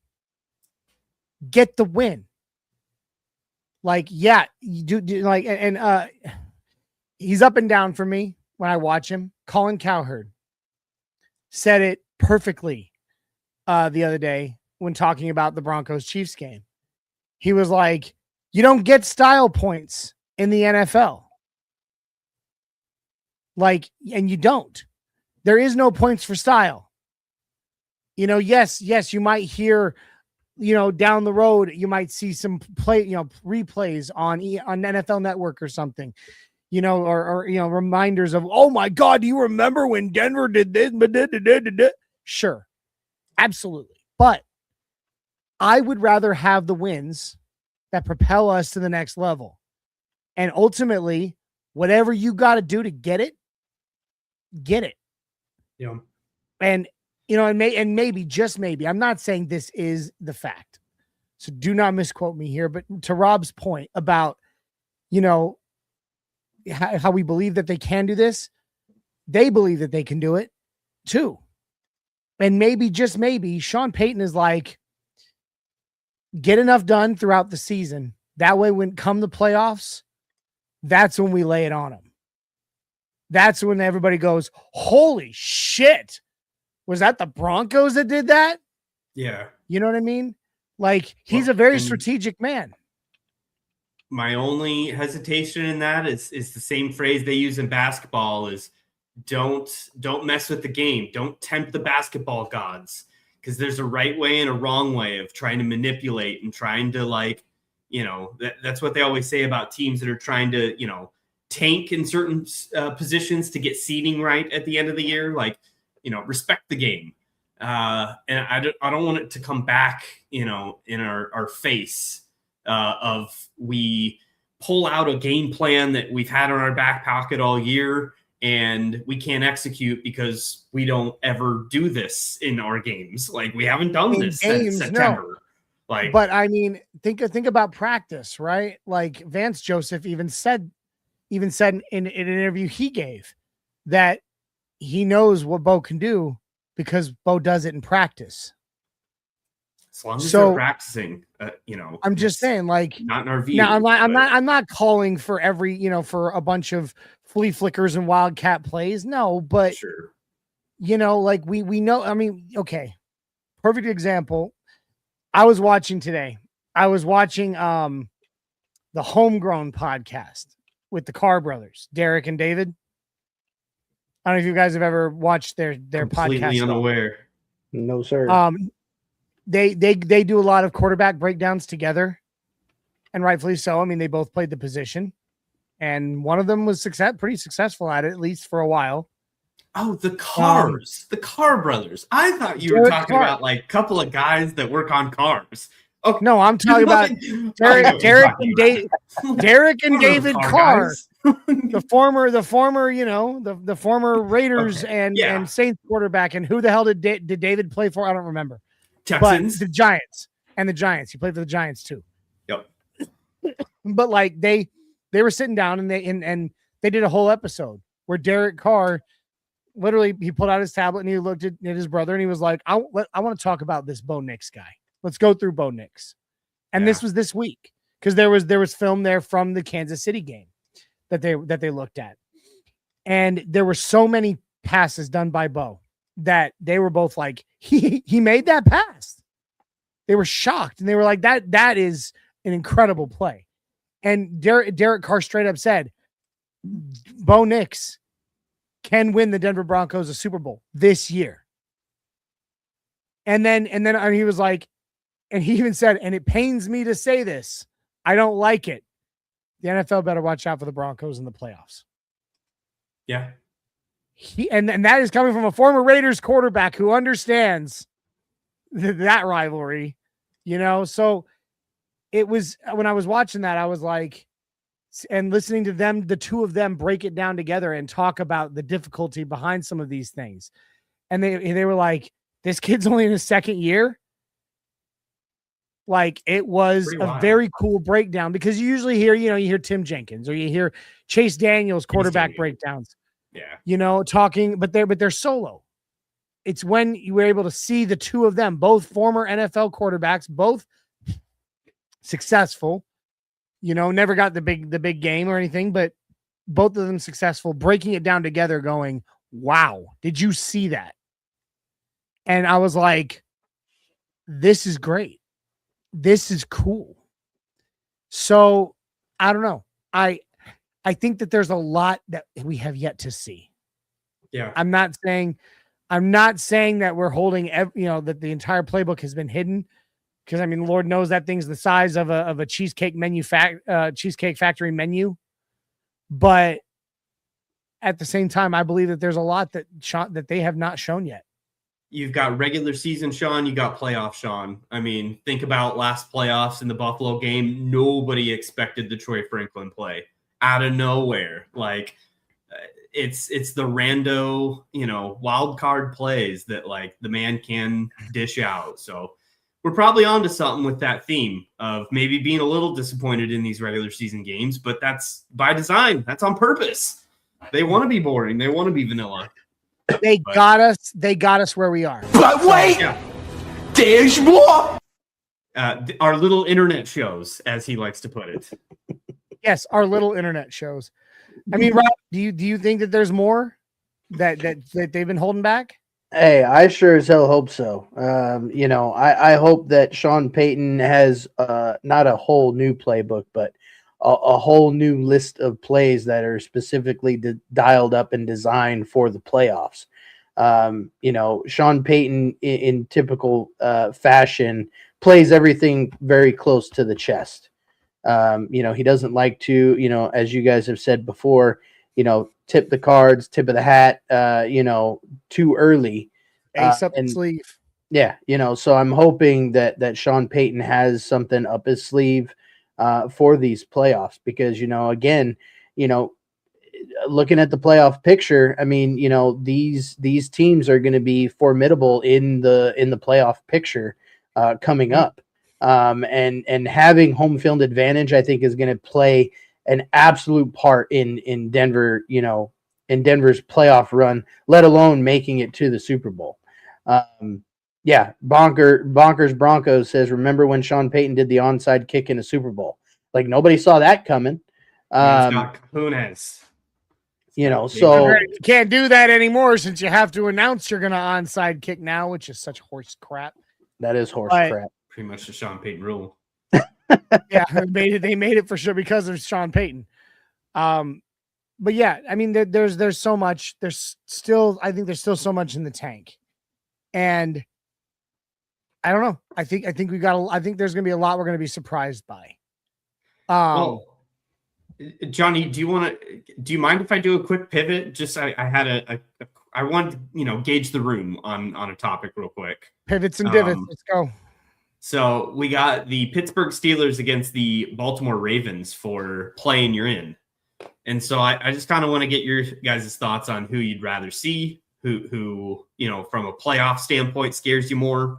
Get the win. Like, yeah, you do like, and he's up and down for me when I watch him. Colin Cowherd said it perfectly the other day when talking about the Broncos Chiefs game. He was like, you don't get style points in the NFL. Like, and you don't. There is no points for style. You know, yes, you might hear, you know, down the road, you might see some replays on NFL Network or something, you know, or you know, reminders of, oh my God, do you remember when Denver did this? Sure. Absolutely. But I would rather have the wins that propel us to the next level. And ultimately, whatever you got to do to get it. Yeah. And, you know, and maybe, just maybe, I'm not saying this is the fact. So do not misquote me here, but to Rob's point about, you know, how we believe that they can do this, they believe that they can do it too. And maybe, just maybe, Sean Payton is like, get enough done throughout the season. That way, when come the playoffs, that's when we lay it on them. That's when everybody goes, holy shit. Was that the Broncos that did that? Yeah. You know what I mean? Like, he's a very strategic man. My only hesitation in that is the same phrase they use in basketball is don't mess with the game. Don't tempt the basketball gods, because there's a right way and a wrong way of trying to manipulate and trying to, like, you know, that's what they always say about teams that are trying to, you know, tank in certain positions to get seeding right at the end of the year. Like, you know, respect the game. And I don't want it to come back, you know, in our face of we pull out a game plan that we've had in our back pocket all year and we can't execute because we don't ever do this in our games. Like, we haven't done this since September. No. Like, but I mean, think about practice, right? Like, Vance Joseph even said in an interview he gave that he knows what Bo can do because Bo does it in practice. As long as they're practicing, you know. I'm just saying, like, not in our view. Now, I'm not calling for every, you know, for a bunch of flea flickers and wildcat plays. No, but sure, you know, like we know. I mean, okay, perfect example. I was watching today. I was watching the Homegrown podcast with the Carr brothers, Derek and David. I don't know if you guys have ever watched their completely podcast. Unaware. No, sir. They do a lot of quarterback breakdowns together, and rightfully so. I mean, they both played the position, and one of them was pretty successful at it, at least for a while. Oh, the Carrs, the Carr brothers. I thought you were talking about like a couple of guys that work on cars. Oh no, I'm talking about Derek and David Carr, the former, you know, the former Raiders and Saints quarterback. And who the hell did David play for? I don't remember. Texans, but the Giants. He played for the Giants too. Yep. But like they were sitting down and they did a whole episode where Derek Carr literally, he pulled out his tablet and he looked at his brother and he was like, I want to talk about this Bo Nix guy. Let's go through Bo Nix. And this was this week because there was film there from the Kansas City game that they looked at. And there were so many passes done by Bo that they were both like, he made that pass. They were shocked and they were like, that is an incredible play. And Derek Carr straight up said, Bo Nix can win the Denver Broncos a Super Bowl this year. And then he was like, and he even said, and it pains me to say this, I don't like it. The NFL better watch out for the Broncos in the playoffs. Yeah. And that is coming from a former Raiders quarterback who understands that rivalry, So it was, when I was watching that, I was like, and listening to them, the two of them break it down together and talk about the difficulty behind some of these things. And they were like, this kid's only in his second year. Like, it was a very cool breakdown, because you usually hear, you hear Tim Jenkins or you hear Chase Daniels quarterback breakdowns, talking, but they're solo. It's when you were able to see the two of them, both former NFL quarterbacks, both successful, never got the big game or anything, but both of them successful, breaking it down together, going, wow, did you see that? And I was like, this is great. This is cool. So I don't know. I think that there's a lot that we have yet to see. Yeah. I'm not saying that we're holding, that the entire playbook has been hidden, because the Lord knows that thing's the size of a cheesecake cheesecake factory menu. But at the same time, I believe that there's a lot that they have not shown yet. You've got regular season Sean, you got playoff Sean. Think about last playoffs in the Buffalo game. Nobody expected the Troy Franklin play out of nowhere. Like, it's the rando, wild card plays that like the man can dish out. So we're probably onto something with that theme of maybe being a little disappointed in these regular season games, but that's by design. That's on purpose. They want to be boring. They want to be vanilla. They got us where we are. But wait, there's more. Our little internet shows, as he likes to put it. Yes, our little internet shows. Rob, do you think that there's more that they've been holding back? Hey, I sure as hell hope so. I hope that Sean Payton has not a whole new playbook, but a whole new list of plays that are specifically dialed up and designed for the playoffs. Sean Payton in typical fashion plays everything very close to the chest. He doesn't like to, as you guys have said before, tip the cards, tip of the hat, too early. Ace up the sleeve. Yeah, so I'm hoping that Sean Payton has something up his sleeve for these playoffs, because, again, looking at the playoff picture, these teams are going to be formidable in the playoff picture coming up. And having home field advantage, I think, is going to play an absolute part in Denver, in Denver's playoff run, let alone making it to the Super Bowl. Bonkers Broncos says, remember when Sean Payton did the onside kick in a Super Bowl? Like, nobody saw that coming. Cajunas. So you can't do that anymore, since you have to announce you're going to onside kick now, which is such horse crap. That is crap. Pretty much the Sean Payton rule. Yeah, they made it for sure because of Sean Payton. But yeah, there's so much. I think there's still so much in the tank, and I don't know. I think there's going to be a lot we're going to be surprised by. Johnny, do you mind if I do a quick pivot? Just I wanted to, gauge the room on a topic real quick. Pivots and divots. Let's go. So we got the Pittsburgh Steelers against the Baltimore Ravens for playing you're in. And so I just kind of want to get your guys' thoughts on who you'd rather see, who from a playoff standpoint scares you more.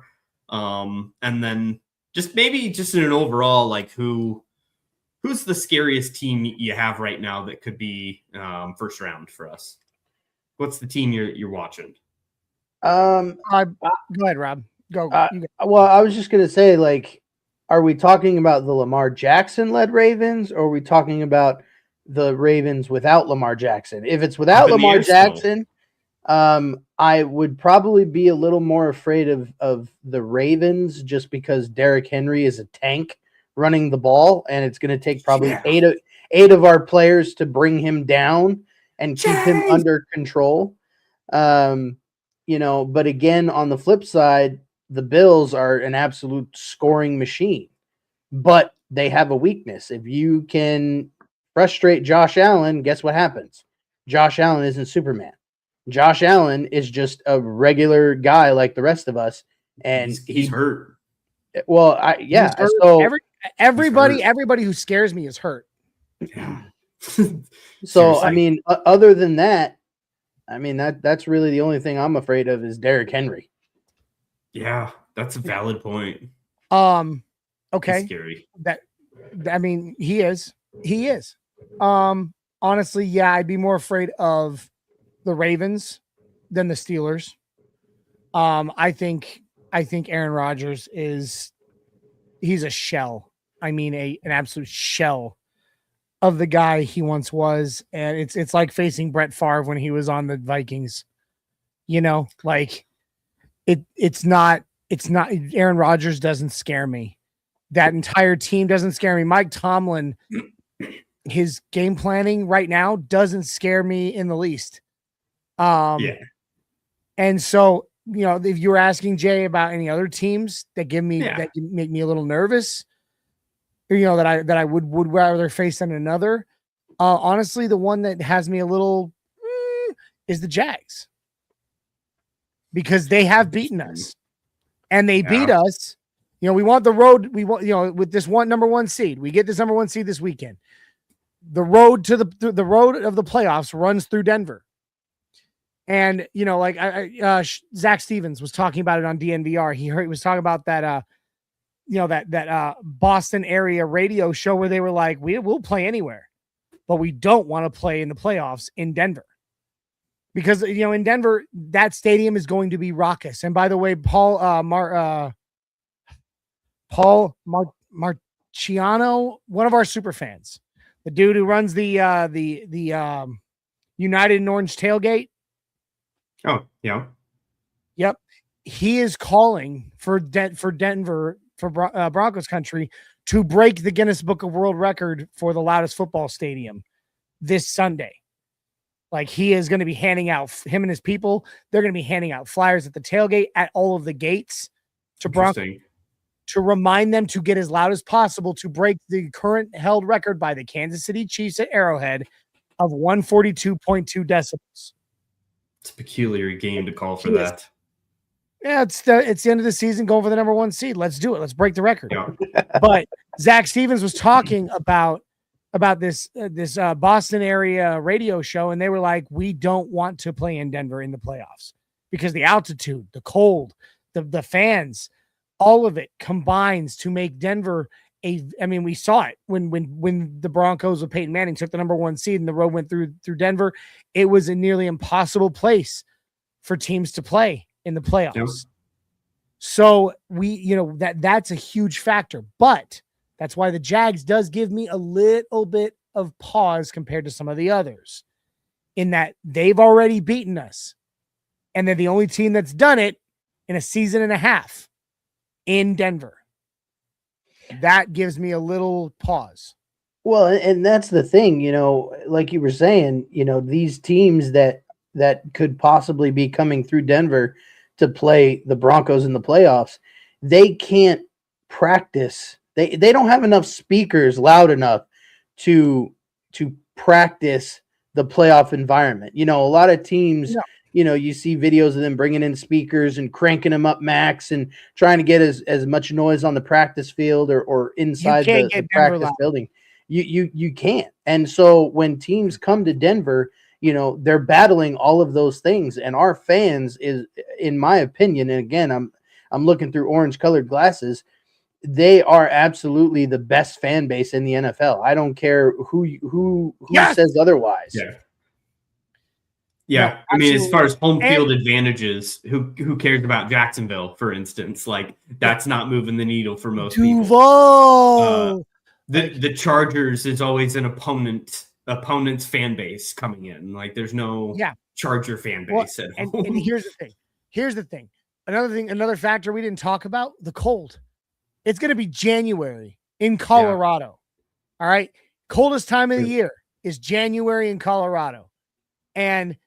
And then just maybe just in an overall, like who's the scariest team you have right now that could be first round for us? What's the team you're watching? Go ahead, Rob. Go. Well, I was just going to say, like, are we talking about the Lamar Jackson-led Ravens, or are we talking about the Ravens without Lamar Jackson? If it's without Lamar Jackson, I would probably be a little more afraid of the Ravens, just because Derrick Henry is a tank running the ball, and it's going to take probably eight of our players to bring him down and keep him under control. But again, on the flip side, the Bills are an absolute scoring machine, but they have a weakness. If you can frustrate Josh Allen, guess what happens? Josh Allen isn't Superman. Josh Allen is just a regular guy like the rest of us, and he's hurt. Well, He's hurt. so everybody who scares me is hurt. Yeah. So I mean, other than that, I mean that's really the only thing I'm afraid of is Derrick Henry. Yeah, that's a valid point. Okay. He's scary. I mean, he is. Honestly, yeah, I'd be more afraid of the Ravens than the Steelers. I think Aaron Rodgers he's a shell. I mean, an absolute shell of the guy he once was. And it's like facing Brett Favre when he was on the Vikings, like it's not Aaron Rodgers doesn't scare me. That entire team doesn't scare me. Mike Tomlin, his game planning right now doesn't scare me in the least. And so, if you were asking Jay about any other teams that that make me a little nervous, that I would rather face than another. Honestly, the one that has me a little is the Jags, because they have beaten us, and they beat us. We want the road. We want, with this number one seed, we get this number one seed this weekend. The road to the road of the playoffs runs through Denver. And, Zach Stevens was talking about it on DNVR. He was talking about that, that Boston area radio show where they were like, we'll play anywhere, but we don't want to play in the playoffs in Denver. Because, in Denver, that stadium is going to be raucous. And by the way, Paul Marciano, one of our super fans, the dude who runs the United and Orange tailgate. Oh, yeah. Yep. He is calling for Denver, for Broncos country, to break the Guinness Book of World Record for the loudest football stadium this Sunday. Like, he is going to be handing out, him and his people, they're going to be handing out flyers at the tailgate at all of the gates to Broncos, to remind them to get as loud as possible to break the current held record by the Kansas City Chiefs at Arrowhead of 142.2 decibels. It's a peculiar game to call for that. Yeah, it's the end of the season, going for the number one seed. Let's do it. Let's break the record. Yeah. But Zach Stevens was talking about this Boston area radio show, and they were like, we don't want to play in Denver in the playoffs because the altitude, the cold, the fans, all of it combines to make Denver we saw it when the Broncos with Peyton Manning took the number one seed and the road went through Denver. It was a nearly impossible place for teams to play in the playoffs. Yep. So that's a huge factor, but that's why the Jags does give me a little bit of pause compared to some of the others, in that they've already beaten us, and they're the only team that's done it in a season and a half in Denver. That gives me a little pause. Well, and that's the thing, like you were saying, these teams that could possibly be coming through Denver to play the Broncos in the playoffs, they can't practice. They don't have enough speakers loud enough to practice the playoff environment. A lot of teams, you see videos of them bringing in speakers and cranking them up max and trying to get as much noise on the practice field or inside the practice building. You can't. And so when teams come to Denver, they're battling all of those things. And our fans is, in my opinion, and again, I'm looking through orange colored glasses, they are absolutely the best fan base in the NFL. I don't care who says otherwise. Yeah. Yeah, no, I mean, as far as home field advantages, who cares about Jacksonville, for instance? Like, that's not moving the needle for most people. The Chargers is always an opponent's fan base coming in. Like, there's no Charger fan base at home. And here's the thing. Another factor we didn't talk about: the cold. It's going to be January in Colorado. All right, coldest time of the year is January in Colorado, and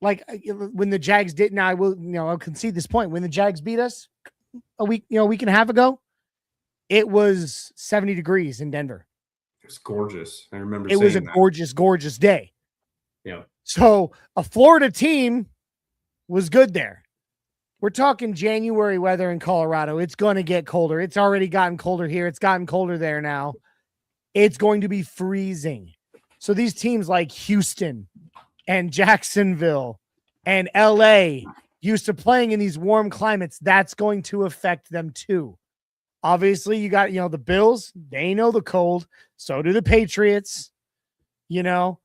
like when the Jags did, now I'll concede this point. When the Jags beat us, a week and a half ago, it was 70 degrees in Denver. It was gorgeous. I remember it was a that. gorgeous day. Yeah. So a Florida team was good there. We're talking January weather in Colorado. It's going to get colder. It's already gotten colder here. It's gotten colder there now. It's going to be freezing. So these teams like Houston and Jacksonville and LA, used to playing in these warm climates, that's going to affect them too. Obviously, you got, the Bills, they know the cold. So do the Patriots, so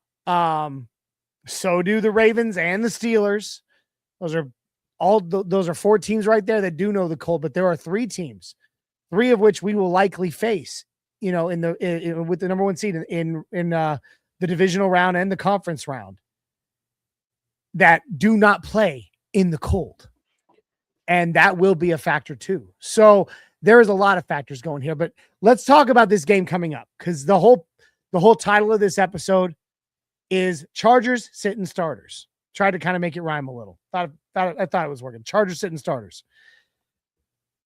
do the Ravens and the Steelers. Those are 4 teams right there that do know the cold, but there are 3 teams, 3 of which we will likely face, with the number 1 seed in the divisional round and the conference round, that do not play in the cold. And that will be a factor too. So there is a lot of factors going here, but let's talk about this game coming up, because the whole title of this episode is Chargers Sittin' Starters. Tried to kind of make it rhyme a little. I thought it was working. Chargers Sittin' Starters.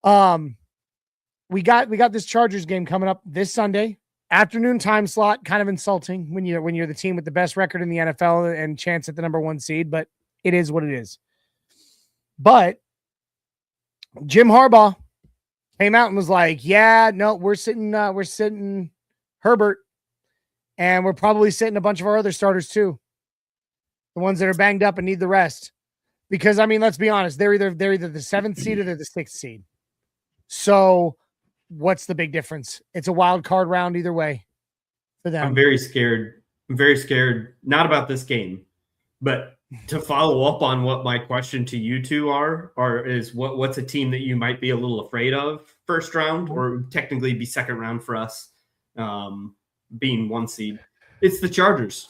We got this Chargers game coming up this Sunday, afternoon time slot. Kind of insulting when you're the team with the best record in the NFL and chance at the number 1 seed, but it is what it is. But Jim Harbaugh came out and was like, "Yeah, no, we're sitting Herbert, and we're probably sitting a bunch of our other starters too, the ones that are banged up and need the rest." Because let's be honest, they're either the 7th seed or they're the 6th seed. So what's the big difference? It's a wild card round either way for them. I'm very scared. Not about this game, but to follow up on what my question to you two is what's a team that you might be a little afraid of first round, or technically be second round for us, being 1 seed? It's the Chargers.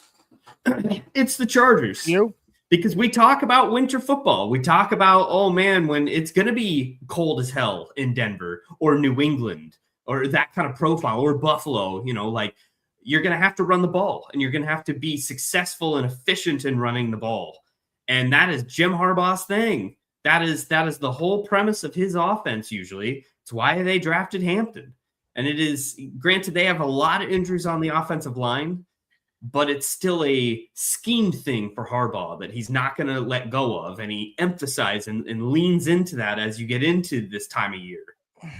It's the Chargers. You? Because we talk about winter football. We talk about, oh man, when it's going to be cold as hell in Denver or New England or that kind of profile, or Buffalo, you're going to have to run the ball, and you're going to have to be successful and efficient in running the ball. And that is Jim Harbaugh's thing. That is the whole premise of his offense usually. It's why they drafted Hampton. And it is, granted, they have a lot of injuries on the offensive line, but it's still a schemed thing for Harbaugh that he's not going to let go of. And he emphasizes and leans into that as you get into this time of year.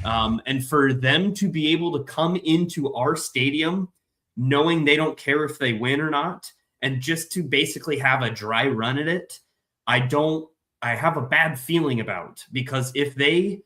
And for them to be able to come into our stadium knowing they don't care if they win or not, and just to basically have a dry run at it, I have a bad feeling about, because if they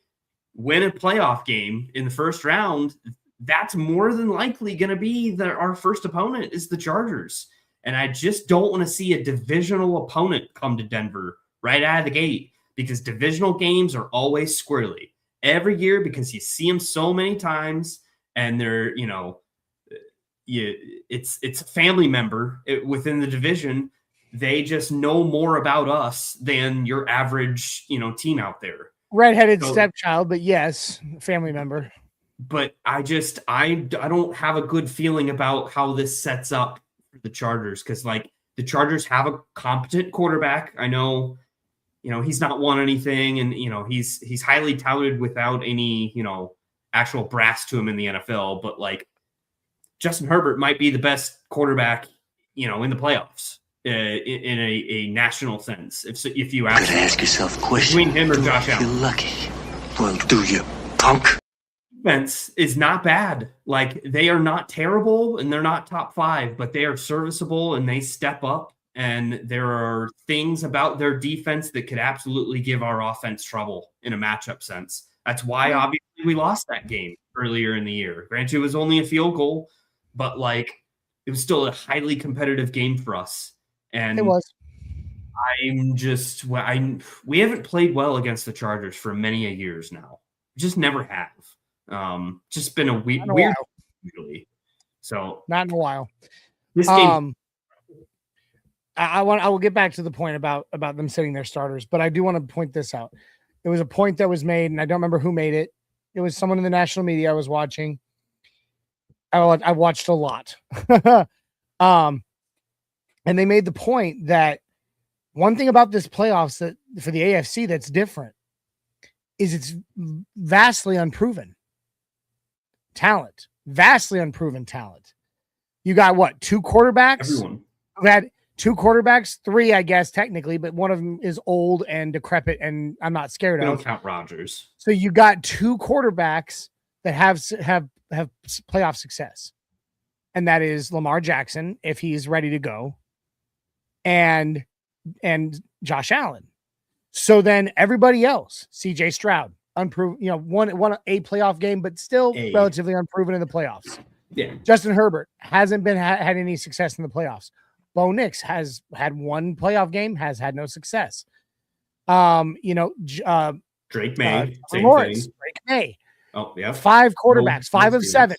win a playoff game in the first round, that's more than likely going to be our first opponent is the Chargers. And I just don't want to see a divisional opponent come to Denver right out of the gate, because divisional games are always squirrely every year, because you see them so many times, and they're, it's a family member within the division. They just know more about us than your average, team out there. Redheaded stepchild, but yes, family member. But I don't have a good feeling about how this sets up for the Chargers, because the Chargers have a competent quarterback. I know, he's not won anything, and he's highly touted without any, actual brass to him in the NFL. But Justin Herbert might be the best quarterback, in the playoffs in a national sense. If you ask yourself a question between him or Josh Allen, you're lucky. Well, do you, punk? Defense is not bad. They are not terrible, and they're not top 5, but they are serviceable, and they step up. And there are things about their defense that could absolutely give our offense trouble in a matchup sense. That's why obviously we lost that game earlier in the year. Granted, it was only a field goal, but it was still a highly competitive game for us. And it was. We haven't played well against the Chargers for many a years now. We just never have. Just been a weird usually. So not in a while. This game, I will get back to the point about them sitting their starters, but I do want to point this out. It was a point that was made, and I don't remember who made it. It was someone in the national media I was watching. I watched a lot. And they made the point that one thing about this playoffs that for the AFC that's different is it's vastly unproven talent. Vastly unproven talent. You got what? 2 quarterbacks? Everyone. Who had 2 quarterbacks, 3, I guess, technically, but one of them is old and decrepit, and I'm not scared We of. don't count Rodgers. So you got 2 quarterbacks that have playoff success, and that is Lamar Jackson if he's ready to go, and Josh Allen. So then everybody else, C.J. Stroud, unproven, won a playoff game, but still relatively unproven in the playoffs. Yeah. Justin Herbert hasn't been had any success in the playoffs. Bo Nix has had 1 playoff game, has had no success. Drake May, same Lawrence, thing. Drake May. Oh, yeah. 5 quarterbacks, 5 of 7.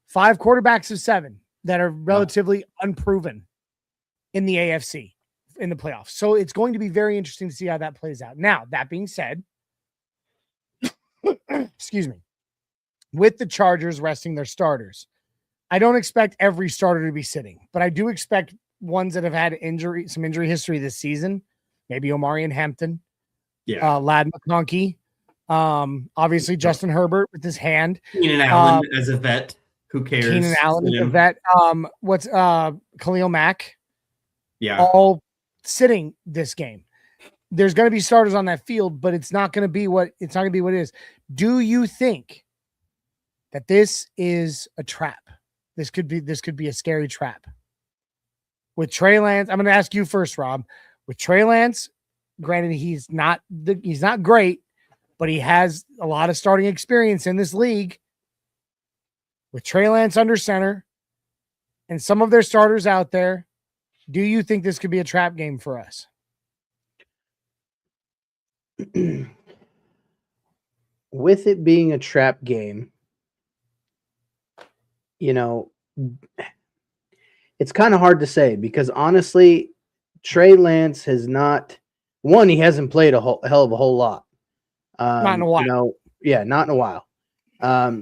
5 quarterbacks of 7 that are relatively unproven in the AFC in the playoffs. So it's going to be very interesting to see how that plays out. Now, that being said, excuse me, with the Chargers resting their starters, I don't expect every starter to be sitting, but I do expect ones that have had some injury history this season. Maybe Omarion Hampton, Ladd McConkey, obviously Justin Herbert with his hand. Keenan Allen as a vet. Who cares? Keenan Allen as a vet. What's Khalil Mack? Yeah. All sitting this game. There's going to be starters on that field, but it's not going to be what it is. Do you think that this is a trap? This could be a scary trap. With Trey Lance, I'm going to ask you first, Rob. With Trey Lance, granted he's not great, but he has a lot of starting experience in this league. With Trey Lance under center and some of their starters out there, do you think this could be a trap game for us? With it being a trap game, it's kind of hard to say because honestly, Trey Lance has not – he hasn't played a hell of a whole lot. Not in a while. Not in a while.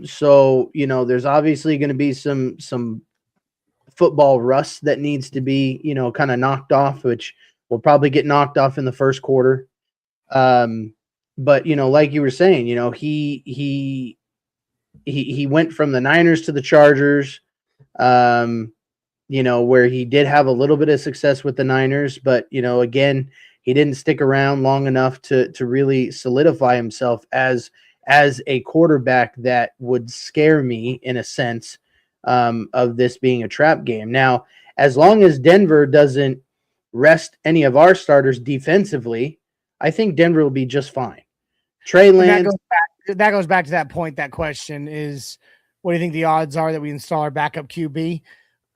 So, there's obviously going to be some football rust that needs to be, kind of knocked off, which will probably get knocked off in the first quarter. But, like you were saying, he went from the Niners to the Chargers, where he did have a little bit of success with the Niners, but, again, he didn't stick around long enough to really solidify himself as a quarterback that would scare me in a sense of this being a trap game. Now, as long as Denver doesn't rest any of our starters defensively, I think Denver will be just fine. Trey Lance. That goes back to that point. That question is, what do you think the odds are that we install our backup QB?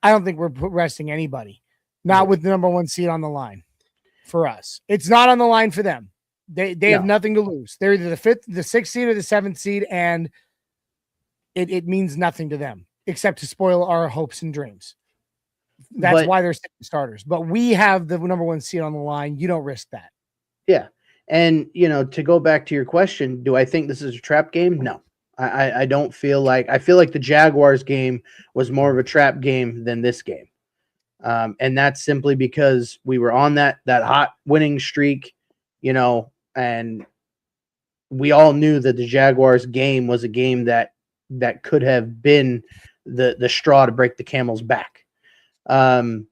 I don't think we're resting anybody. Not with the number 1 seed on the line for us. It's not on the line for them. They have nothing to lose. They're either the 5th, the 6th seed or the 7th seed, and it means nothing to them except to spoil our hopes and dreams. That's why they're starters. But we have the number 1 seed on the line. You don't risk that. Yeah. And, to go back to your question, do I think this is a trap game? No. I don't feel like – I feel like the Jaguars game was more of a trap game than this game. And that's simply because we were on that hot winning streak, and we all knew that the Jaguars game was a game that could have been the straw to break the camel's back. The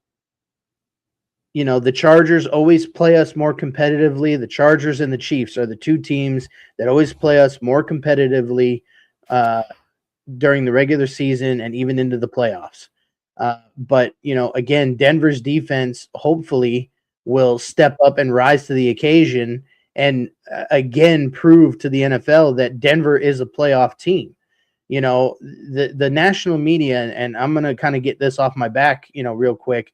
Chargers always play us more competitively. The Chargers and the Chiefs are the 2 teams that always play us more competitively during the regular season and even into the playoffs. But, again, Denver's defense hopefully will step up and rise to the occasion and, again, prove to the NFL that Denver is a playoff team. The national media, and I'm going to kind of get this off my back, real quick,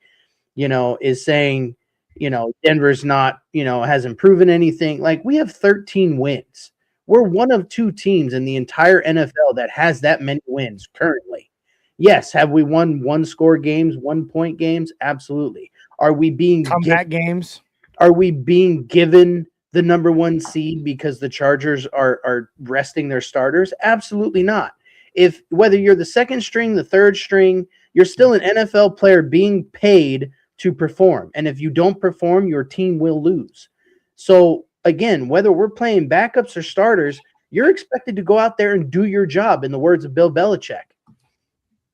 is saying, Denver's not, hasn't proven anything. Like, we have 13 wins. We're one of 2 teams in the entire NFL that has that many wins currently. Yes. Have we won 1-score games, 1-point games? Absolutely. Are we being comeback games? Are we being given the number 1 seed because the Chargers are resting their starters? Absolutely not. Whether you're the 2nd string, the 3rd string, you're still an NFL player being paid to perform. And if you don't perform, your team will lose. So again, whether we're playing backups or starters, you're expected to go out there and do your job, in the words of Bill Belichick.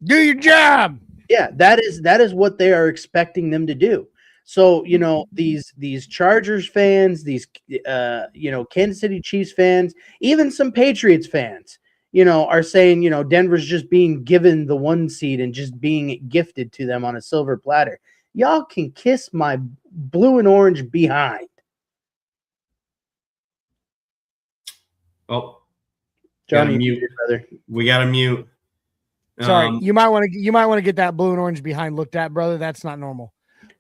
Do your job. Yeah, that is what they are expecting them to do. So, these Chargers fans, these Kansas City Chiefs fans, even some Patriots fans, are saying, Denver's just being given the 1 seed and just being gifted to them on a silver platter. Y'all can kiss my blue and orange behind. Oh, Johnny, mute, brother. We got to mute. Sorry, you might want to get that blue and orange behind looked at, brother. That's not normal.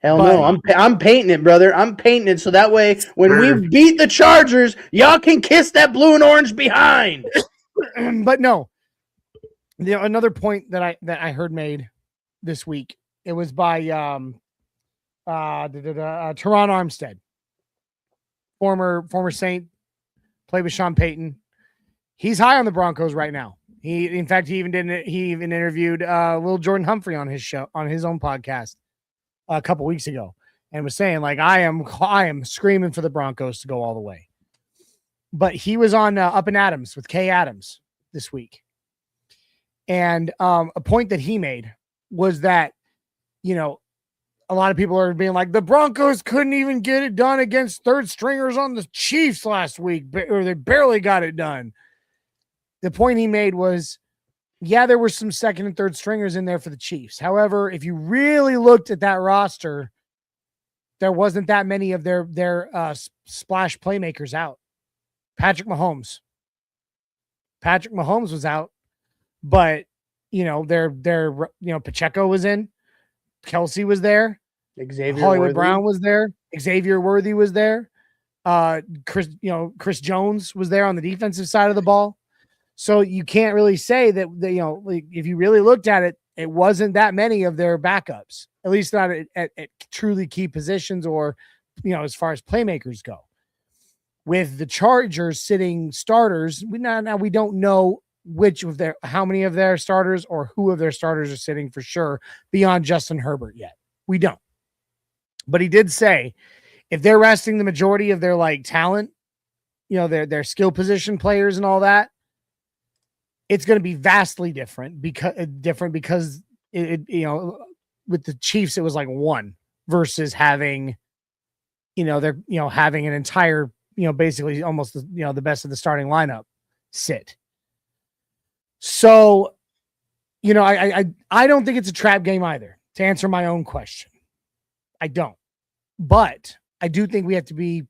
Hell no, I'm painting it, brother. I'm painting it so that way when we beat the Chargers, y'all can kiss that blue and orange behind. But no, another point that I heard made this week, it was by Teron Armstead, former Saint, played with Sean Payton. He's high on the Broncos right now. He even interviewed Lil Jordan Humphrey on his show, on his own podcast a couple weeks ago, and was saying, like, I am screaming for the Broncos to go all the way. But he was on Up and Adams with Kay Adams this week. And a point that he made was that, a lot of people are being like, the Broncos couldn't even get it done against third stringers on the Chiefs last week, or they barely got it done. The point he made was, yeah, there were some second and third stringers in there for the Chiefs. However, if you really looked at that roster, there wasn't that many of their splash playmakers out. Patrick Mahomes was out, but Pacheco was in, Kelsey was there, Hollywood Brown was there, Xavier Worthy was there, Chris Jones was there on the defensive side of the ball. So you can't really say that, if you really looked at it, it wasn't that many of their backups, at least not at truly key positions or, as far as playmakers go. With the Chargers sitting starters, we don't know how many of their starters or who of their starters are sitting for sure beyond Justin Herbert yet. We don't. But he did say if they're resting the majority of their with their skill position players and all that, it's going to be vastly different because with the Chiefs, it was like 1 versus having, having an entire, basically almost, the best of the starting lineup sit. So, I don't think it's a trap game either, to answer my own question. I don't, but I do think we have to be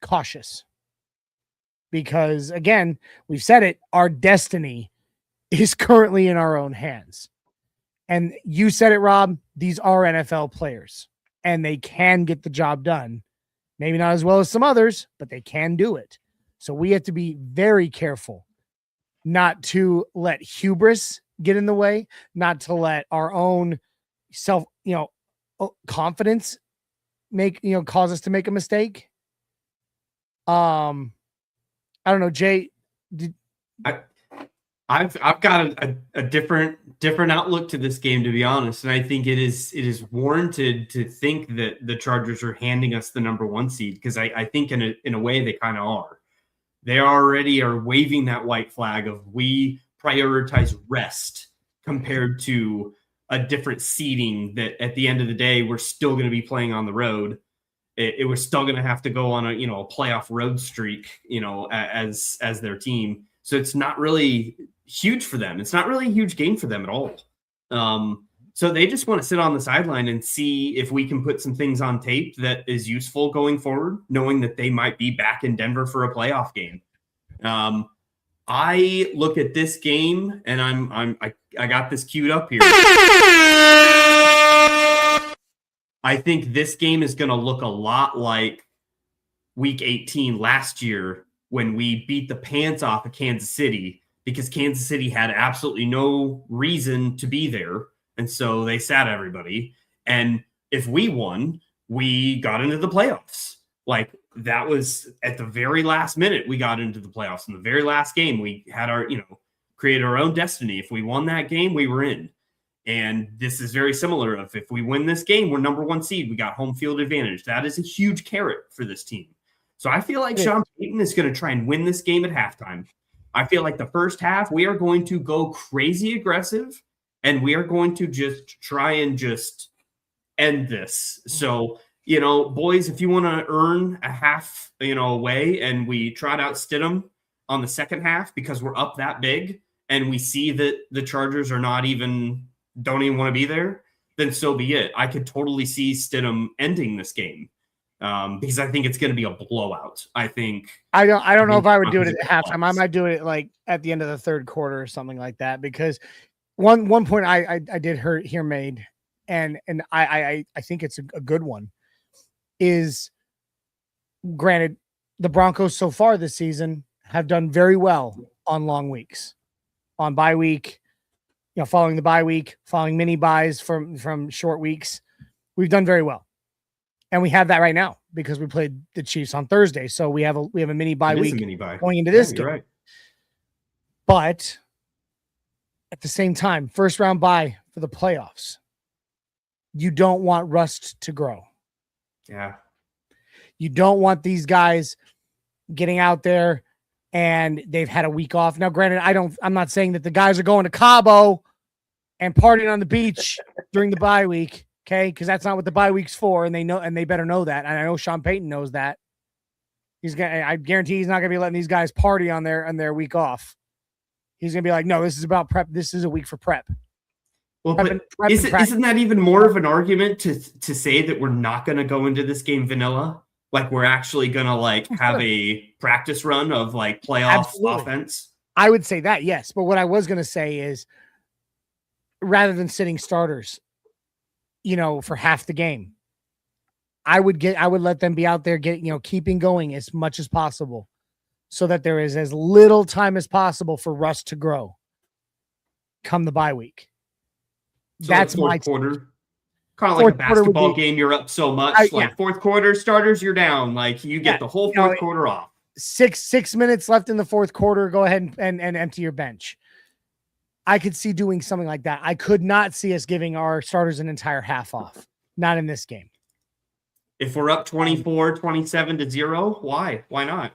cautious because, again, we've said it, our destiny is currently in our own hands. And you said it, Rob, these are NFL players and they can get the job done. Maybe not as well as some others, but they can do it. So we have to be very careful not to let hubris get in the way, not to let our own self, confidence cause us to make a mistake. I don't know, Jay. I've got a different outlook to this game, to be honest, and I think it is warranted to think that the Chargers are handing us the number 1 seed, because I think in a way they kind of are. They already are waving that white flag of we prioritize rest compared to a different seeding that at the end of the day we're still going to be playing on the road. It was still going to have to go on a playoff road streak as their team. So it's not really huge for them. It's not really a huge game for them at all. So they just want to sit on the sideline and see if we can put some things on tape that is useful going forward, knowing that they might be back in Denver for a playoff game. I look at this game and I got this queued up here. I think this game is going to look a lot like week 18 last year when we beat the pants off of Kansas City, because Kansas City had absolutely no reason to be there. And so they sat everybody. And if we won, we got into the playoffs. Like, that was at the very last minute, we got into the playoffs. In the very last game, we had our, created our own destiny. If we won that game, we were in. And this is very similar of, if we win this game, we're number 1 seed. We got home field advantage. That is a huge carrot for this team. So I feel like Sean Payton is going to try and win this game at halftime. I feel like the first half, we are going to go crazy aggressive, and we are going to just try and just end this. So, boys, if you want to earn a half, away, and we trot out Stidham on the second half because we're up that big, and we see that the Chargers don't even want to be there, then so be it. I could totally see Stidham ending this game because I think it's going to be a blowout. I don't know if I would do it at halftime. I might do it like at the end of the third quarter or something like that, because one point I did hear made, and I think it's a good one, is granted the Broncos so far this season have done very well on long weeks, on bye week, following the bye week, following mini buys from short weeks. We've done very well. And we have that right now because we played the Chiefs on Thursday. So we have a mini bye week going into this game. Right. But at the same time, first round bye for the playoffs. You don't want rust to grow. Yeah. You don't want these guys getting out there and they've had a week off. Now, granted, I'm not saying that the guys are going to Cabo and partying on the beach during the bye week. Okay, because that's not what the bye week's for, and they better know that. And I know Sean Payton knows that. I guarantee he's not gonna be letting these guys party on their week off. He's gonna be like, no, this is about prep. This is a week for prep. Well, but isn't that even more of an argument to say that we're not gonna go into this game vanilla? Like we're actually gonna have a practice run of playoff offense? I would say that, yes. But what I was gonna say is, rather than sitting starters, for half the game, I would let them be out there keeping going as much as possible so that there is as little time as possible for rust to grow come the bye week. So that's fourth quarter. Kind of like a basketball game, you're up so much. Fourth quarter starters, you're down. You get the whole fourth quarter off. 6 minutes left in the fourth quarter. Go ahead and empty your bench. I could see doing something like that. I could not see us giving our starters an entire half off. Not in this game. If we're up 24-27-0, why? Why not?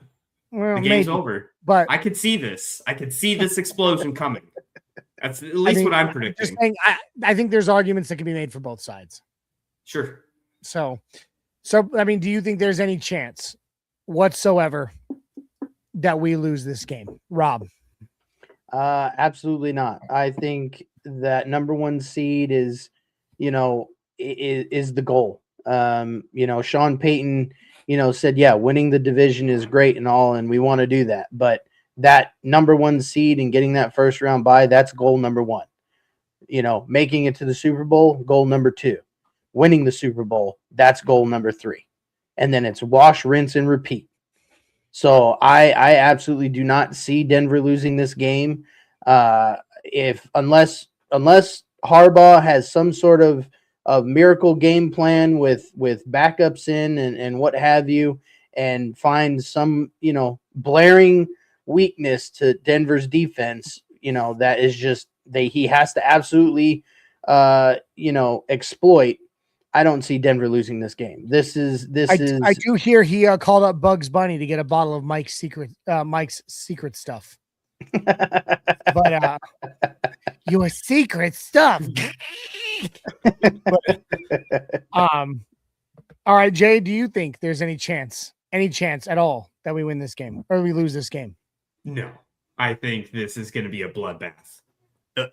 Well, the game's maybe, over. But I could see this. I could see this explosion coming. That's at least what I'm predicting. Just saying, I think there's arguments that can be made for both sides. Sure. So I mean, do you think there's any chance whatsoever that we lose this game, Rob? Absolutely not. I think that number one seed is the goal. Sean Payton, said, yeah, winning the division is great and all, and we want to do that. But that number one seed and getting that first round bye, that's goal number one. Making it to the Super Bowl, goal number 2. Winning the Super Bowl, that's goal number 3. And then it's wash, rinse, and repeat. So I absolutely do not see Denver losing this game. Unless Harbaugh has some sort of miracle game plan with backups in and what have you, and find some, blaring weakness to Denver's defense, that is just he has to absolutely exploit. I don't see Denver losing this game. I do hear he called up Bugs Bunny to get a bottle of Mike's secret stuff. But your secret stuff. All right, Jay, do you think there's any chance at all that we win this game or we lose this game? No, I think this is going to be a bloodbath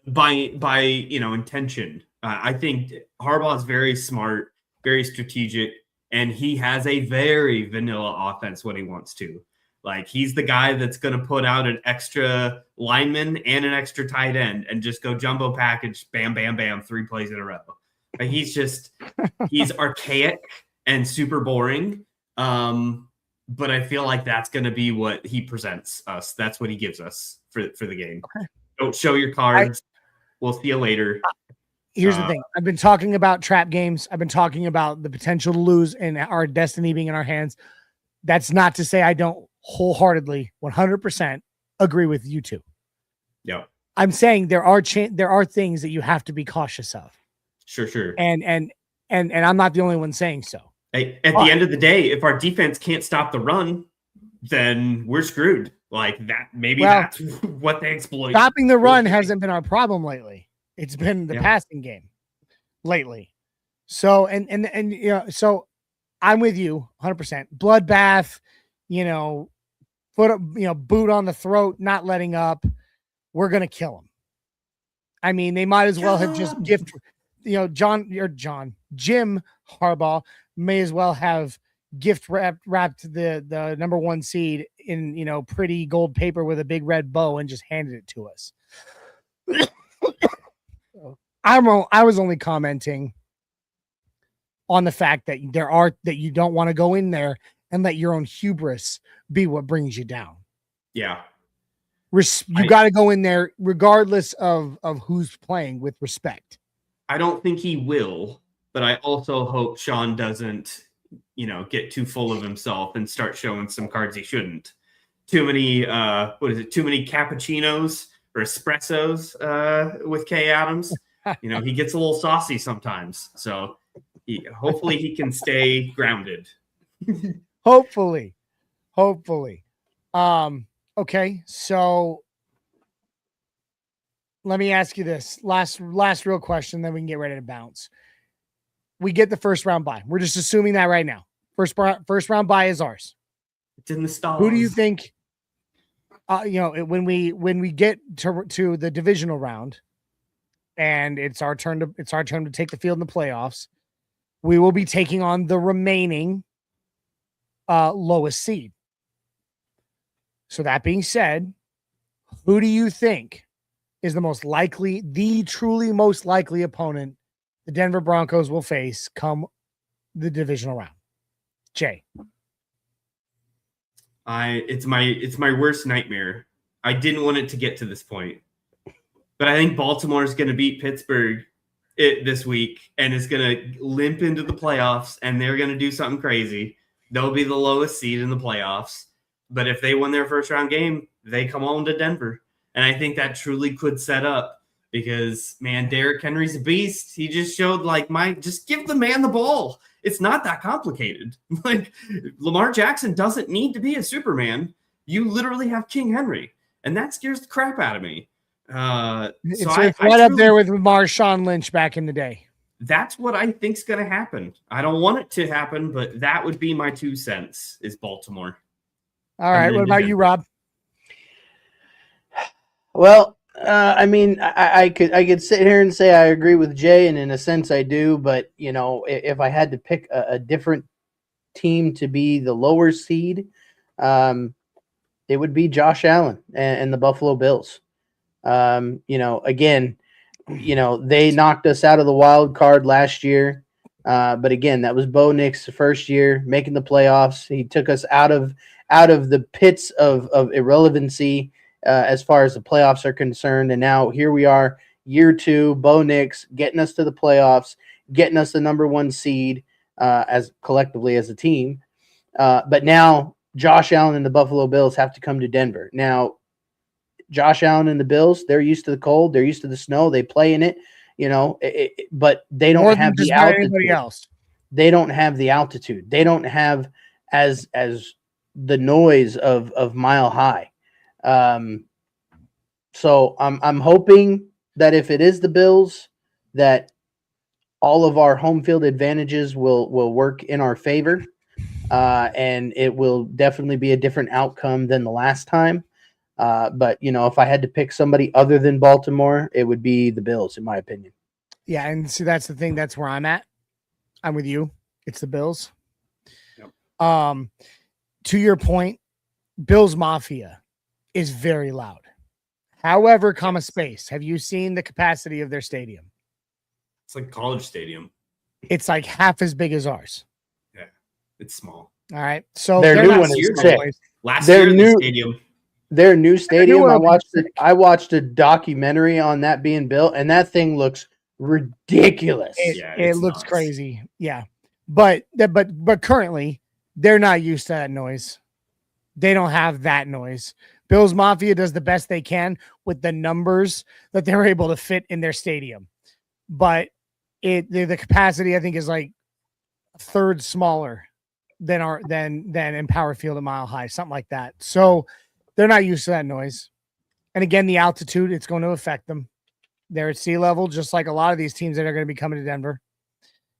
by intention. I think Harbaugh is very smart, very strategic, and he has a very vanilla offense when he wants to. He's the guy that's going to put out an extra lineman and an extra tight end and just go jumbo package, bam, bam, bam, 3 plays in a row. He's archaic and super boring. But I feel like that's going to be what he presents us. That's what he gives us for the game. Okay. Don't show your cards. We'll see you later. Here's the thing. I've been talking about trap games. I've been talking about the potential to lose and our destiny being in our hands. That's not to say I don't wholeheartedly 100% agree with you two. Yeah. I'm saying there are things that you have to be cautious of. Sure. And I'm not the only one saying so. At the end of the day, if our defense can't stop the run, then we're screwed. Like that, maybe that's what they exploit. Stopping the run hasn't been our problem lately. It's been the passing game lately. So and so I'm with you 100%. Bloodbath, boot on the throat, not letting up. We're gonna kill them. I mean, they might as well have just Jim Harbaugh may as well have wrapped the number 1 seed in pretty gold paper with a big red bow and just handed it to us. I was only commenting on the fact that that you don't want to go in there and let your own hubris be what brings you down. Yeah. You got to go in there regardless of who's playing with respect. I don't think he will, but I also hope Sean doesn't, get too full of himself and start showing some cards he shouldn't. Too many, too many cappuccinos or espressos with Kay Adams. He gets a little saucy sometimes. So hopefully he can stay grounded. Hopefully. Okay, so let me ask you this last real question, then we can get ready to bounce. We get the first round bye. We're just assuming that right now. First round bye is ours. It's in the stars. Who do you think? When we get to the divisional round, and it's our turn to take the field in the playoffs, we will be taking on the remaining lowest seed. So that being said, who do you think is the truly most likely opponent the Denver Broncos will face come the divisional round? Jay. It's my worst nightmare. I didn't want it to get to this point, but I think Baltimore is going to beat Pittsburgh this week and is going to limp into the playoffs, and they're going to do something crazy. They'll be the lowest seed in the playoffs. But if they win their first round game, they come on to Denver. And I think that truly could set up because, man, Derrick Henry's a beast. He just showed just give the man the ball. It's not that complicated. Like Lamar Jackson doesn't need to be a Superman. You literally have King Henry. And that scares the crap out of me. It's right up there with Marshawn Lynch back in the day. That's what I think's going to happen. I don't want it to happen, but that would be my 2 cents is Baltimore. All right. What about you, Rob? Well, I could sit here and say I agree with Jay, and in a sense I do. But if I had to pick a different team to be the lower seed, it would be Josh Allen and the Buffalo Bills. Again, they knocked us out of the wild card last year. But again, that was Bo Nix's first year making the playoffs. He took us out of the pits of irrelevancy as far as the playoffs are concerned. And now here we are, year 2, Bo Nix getting us to the playoffs, getting us the number 1 seed as collectively as a team. But now Josh Allen and the Buffalo Bills have to come to Denver. Now, Josh Allen and the Bills, they're used to the cold. They're used to the snow. They play in it, but they don't have the altitude. Else. They don't have the altitude. They don't have as the noise of Mile High. So I'm hoping that if it is the Bills, that all of our home field advantages will work in our favor, and it will definitely be a different outcome than the last time. But if I had to pick somebody other than Baltimore, it would be the Bills, in my opinion. Yeah, and see that's the thing. That's where I'm at. I'm with you. It's the Bills. Yep. To your point, Bills Mafia is very loud. However, space. Have you seen the capacity of their stadium? It's like college stadium. It's like half as big as ours. Yeah, it's small. All right. So their new one is sick. Last year, the stadium. Their new stadium. I watched a documentary on that being built, and that thing looks ridiculous. It looks nuts. Crazy. Yeah, but currently they're not used to that noise. They don't have that noise. Bills Mafia does the best they can with the numbers that they're able to fit in their stadium, but the capacity I think is like third smaller than Empower Field at Mile High, something like that. So they're not used to that noise. And again, the altitude, it's going to affect them. They're at sea level, just like a lot of these teams that are going to be coming to Denver.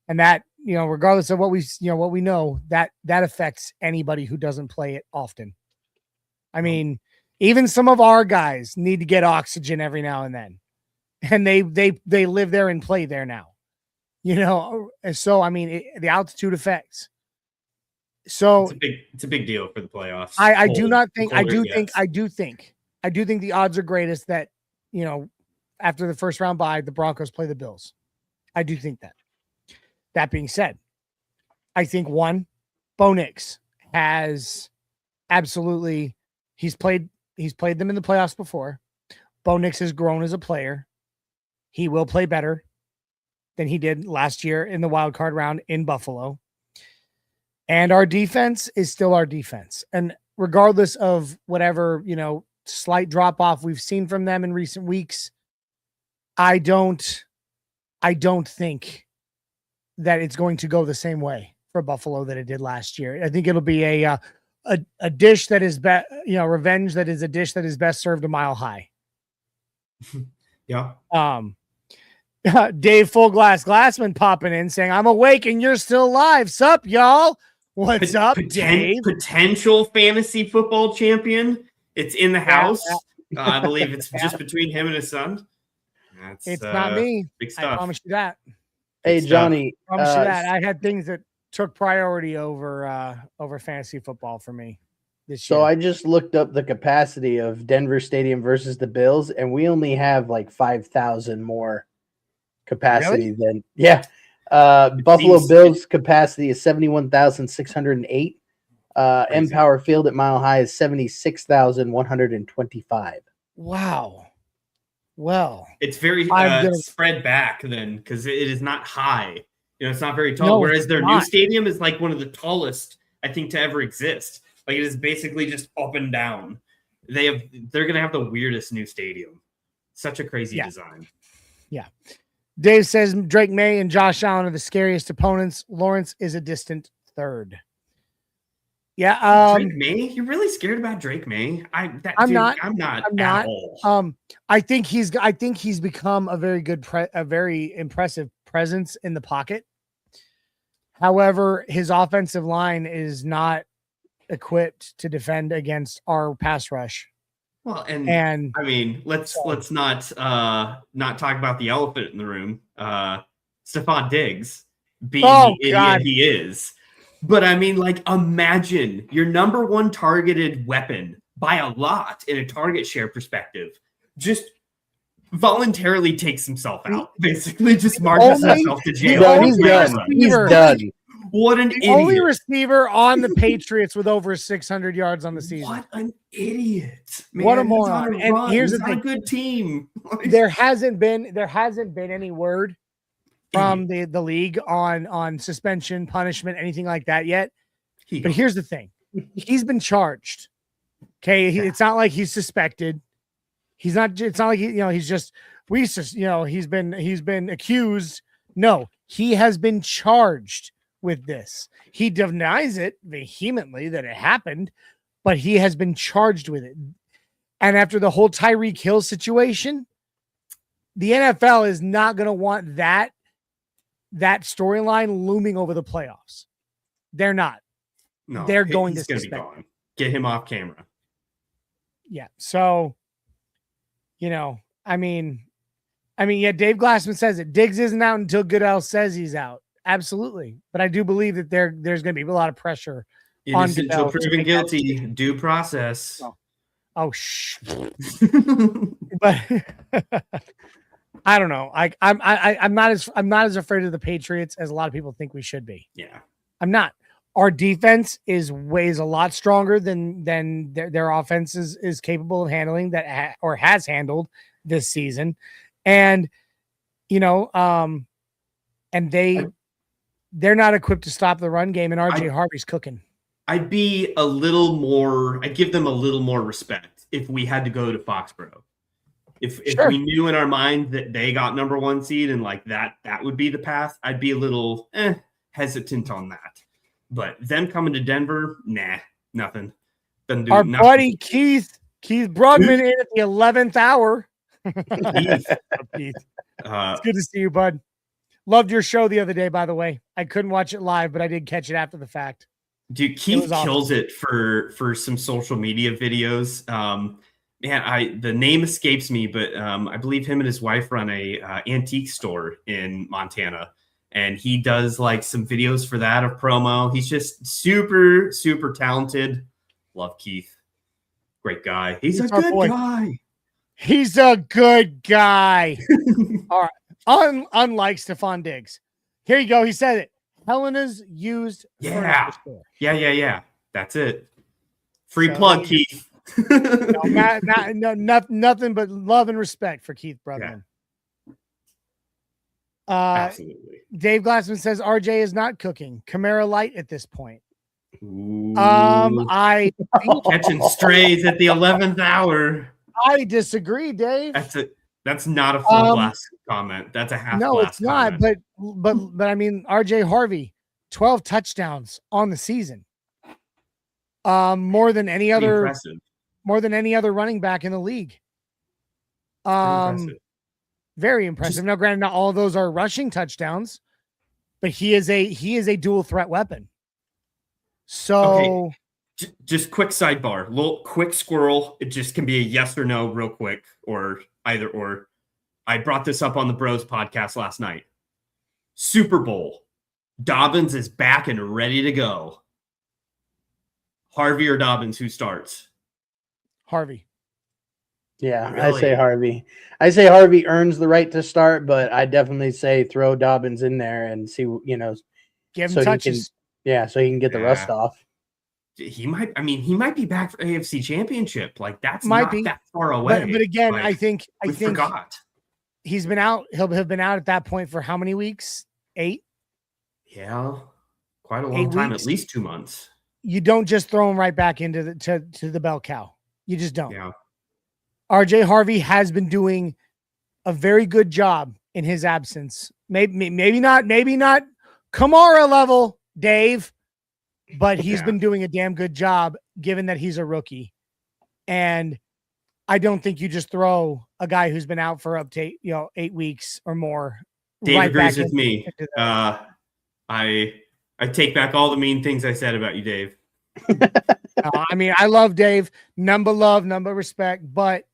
And that, regardless of what we know, that affects anybody who doesn't play it often. I mean, even some of our guys need to get oxygen every now and then. And they live there and play there now. And so, I mean, the altitude affects. So it's a big deal for the playoffs. I do think the odds are greatest that, after the first round bye, the Broncos play the Bills. I do think that. That being said, I think Bo Nix has absolutely, he's played them in the playoffs before. Bo Nix has grown as a player. He will play better than he did last year in the wild card round in Buffalo. And our defense is still our defense. And regardless of whatever, slight drop off we've seen from them in recent weeks, I don't think that it's going to go the same way for Buffalo that it did last year. I think it'll be a dish that is revenge that is a dish that is best served a mile high. Yeah. Dave Full Glassman popping in saying, "I'm awake and you're still alive. Sup, y'all? What's up, Dave? Potential fantasy football champion. It's in the house. I believe it's just between him and his son. It's not me. Big stuff. I promise you that. Hey, Johnny. I promise you that. I had things that took priority over fantasy football for me this year. So I just looked up the capacity of Denver Stadium versus the Bills, and we only have like 5,000 more capacity than Buffalo Bills capacity is 71,608. Empower Field at Mile High is 76,125. Wow. Well, it's very spread back then because it is not high. It's not very tall. No, whereas their new stadium is like one of the tallest, I think, to ever exist. Like it is basically just up and down. They're going to have the weirdest new stadium. Such a crazy design. Yeah. Dave says Drake May and Josh Allen are the scariest opponents. Lawrence is a distant third. Yeah. Drake May? You're really scared about Drake May? I'm not at all. I think he's become a very good, a very impressive presence in the pocket. However, his offensive line is not equipped to defend against our pass rush. Well, and I mean, let's not talk about the elephant in the room. Stephon Diggs being the idiot he is. But I mean, like, imagine your number one targeted weapon by a lot in a target share perspective just voluntarily takes himself out. Basically, just marches himself to jail. He's done. What an idiot. Only receiver on the Patriots with over 600 yards on the season. What an idiot. Man, what a moron. And here's the thing. A good team. There hasn't been any word from the league on suspension, punishment, anything like that yet. But here's the thing. He's been charged. Okay. It's not like he's suspected. It's not like he's been accused. No, he has been charged with this. He denies it vehemently that it happened, but he has been charged with it. And after the whole Tyreek Hill situation, the NFL is not going to want that storyline looming over the playoffs. They're not. No, they're going to suspend him. Get him off camera. Yeah. So, I mean, Dave Glassman says it. Diggs isn't out until Goodell says he's out. Absolutely. But I do believe that there's going to be a lot of pressure on Goodell. Until proven guilty, due process. But I don't know. I'm not as afraid of the Patriots as a lot of people think we should be. Yeah, I'm not. Our defense is a lot stronger than their offense is capable of handling that or has handled this season, and and they're not equipped to stop the run game. And RJ Harvey's cooking. I'd give them a little more respect if we had to go to Foxborough. If we knew in our mind that they got number one seed and like that would be the path, I'd be a little hesitant on that. But them coming to Denver, nah, nothing. Doesn't do Our nothing. buddy Keith Brugman in at the 11th hour. Keith. Keith. It's good to see you, bud. Loved your show the other day, by the way. I couldn't watch it live, but I did catch it after the fact. Dude, Keith kills it for some social media videos. Man, the name escapes me, but I believe him and his wife run a antique store in Montana, and he does like some videos for that of promo. He's just super, super talented. Love Keith. Great guy. He's a good guy. He's a good guy. All right. Unlike Stephon Diggs. Here you go. He said it. Helena's used. Yeah. That's it. Free plug, Keith. Nothing but love and respect for Keith Brugman. Absolutely. Dave Glassman says RJ is not cooking. Camara light at this point. Ooh. I catching strays at the 11th hour. I disagree, Dave. That's not a full glass comment. That's a half. No, it's not. Comment. But I mean, RJ Harvey, 12 touchdowns on the season. More than any other running back in the league. Very impressive. Now, granted, not all of those are rushing touchdowns, but he is a dual threat weapon. So, okay. Just quick sidebar, little quick squirrel. It just can be a yes or no, real quick, or either or. I brought this up on the Bros podcast last night. Super Bowl. Dobbins is back and ready to go. Harvey or Dobbins, who starts? Harvey. Yeah, Really? I say Harvey. I say Harvey earns the right to start, but I definitely say throw Dobbins in there and see, give him touches. So he can get the rust off. He might be back for AFC Championship. Like that's might not be that far away. But again, like, I think forgot. He's been out. He'll have been out at that point for how many weeks? 8? Yeah, quite a long time. Weeks. At least 2 months. You don't just throw him right back into the bell cow. You just don't. Yeah. RJ Harvey has been doing a very good job in his absence. Maybe not Kamara level, Dave, but he's been doing a damn good job given that he's a rookie. And I don't think you just throw a guy who's been out for up to 8 weeks or more. Dave right agrees with me. I take back all the mean things I said about you, Dave. I mean, I love Dave. Number love, number respect, but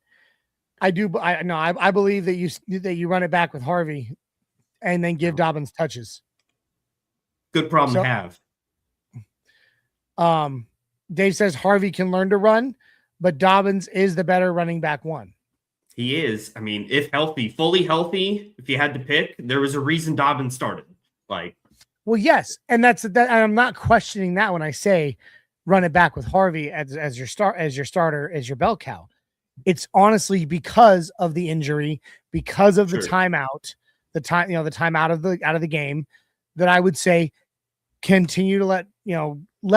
I believe that you run it back with Harvey and then give Dobbins touches. Good problem to have. Dave says Harvey can learn to run, but Dobbins is the better running back one. He is. I mean, if healthy, fully healthy, if you had to pick, there was a reason Dobbins started. Well, yes, and that's that. I'm not questioning that when I say run it back with Harvey as your starter, as your bell cow. It's honestly because of the injury, because of the timeout, the time out of the game, that I would say continue to let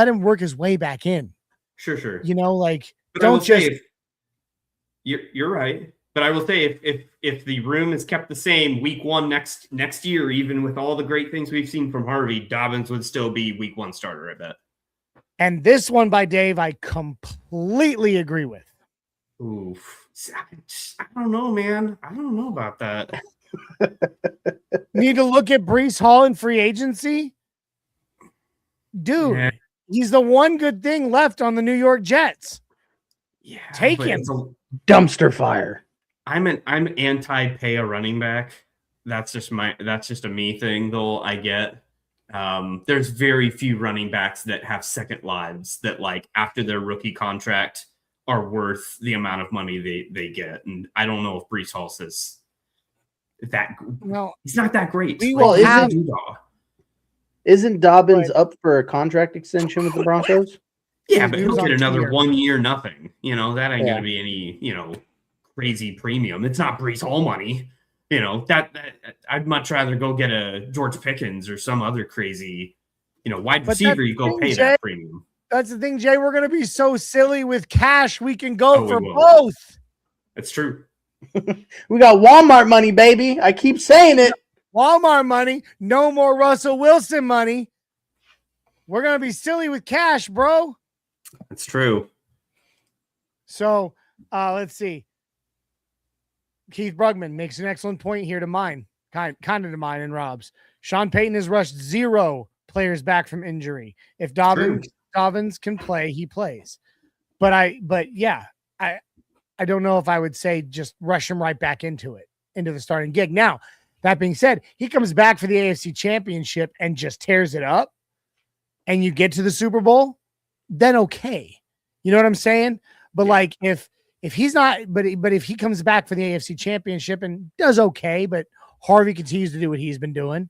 him work his way back in. Sure. But don't just. You're right, but I will say if the room is kept the same week 1 next year, even with all the great things we've seen from Harvey, Dobbins would still be week 1 starter. I bet. And this one by Dave, I completely agree with. Oof. I don't know, man. I don't know about that. Need to look at Breece Hall in free agency? Dude, he's the one good thing left on the New York Jets. Yeah. Take him. Dumpster fire. I'm anti-pay a running back. That's just a me thing, though. I get. There's very few running backs that have second lives that, like, after their rookie contract are worth the amount of money they get. And I don't know if Breece Hall says that. Well, he's not that great. Isn't Dobbins up for a contract extension with the Broncos? Yeah, but he'll get another 1 year, nothing. That ain't gonna be any, crazy premium. It's not Breece Hall money. That I'd much rather go get a George Pickens or some other crazy, wide receiver. You go pay that premium. That's the thing, Jay. We're going to be so silly with cash. We can go for both. That's true. We got Walmart money, baby. I keep saying it. Walmart money. No more Russell Wilson money. we're gonna be silly with cash, bro. That's true. So let's see. Keith Brugman makes an excellent point here to mine, kind of to mine and Rob's. Sean Payton has rushed 0 players back from injury. If Dobbins can play, he plays. But yeah, I don't know if I would say just rush him right back into the starting gig. Now, that being said, he comes back for the AFC Championship and just tears it up, and you get to the Super Bowl, then okay. You know what I'm saying? But like if he's not, but if he comes back for the AFC Championship and does okay, but Harvey continues to do what he's been doing,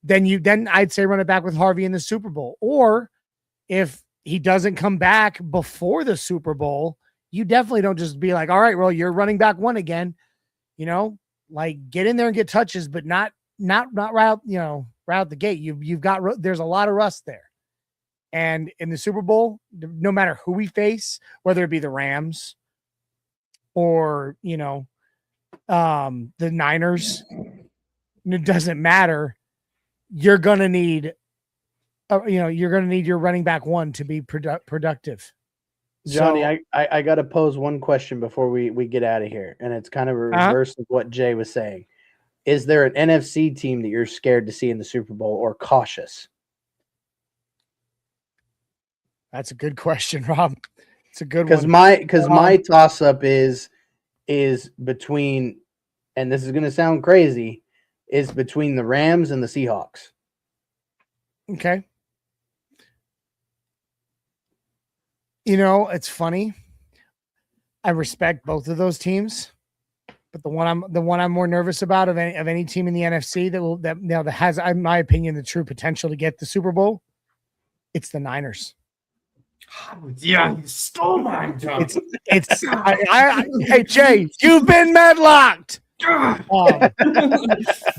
then I'd say run it back with Harvey in the Super Bowl. Or if he doesn't come back before the Super Bowl, you definitely don't just be like, all right, well, you're running back one again, you know, like get in there and get touches, but not right out, right out the gate. There's a lot of rust there. And in the Super Bowl, no matter who we face, whether it be the Rams or, the Niners, it doesn't matter. You're going to need, your running back one to be productive. Johnny, So, I got to pose one question before we get out of here. And it's kind of a reverse of what Jay was saying. Is there an NFC team that you're scared to see in the Super Bowl or cautious? that's a good question, Rob. It's a good one. Because my toss up is between, and this is going to sound crazy, is between the Rams and the Seahawks. Okay. It's funny. I respect both of those teams, but the one I'm more nervous about of any team in the NFC that has, in my opinion, the true potential to get the Super Bowl, it's the Niners. Yeah, you stole mine, John. Hey Jay, you've been medlocked.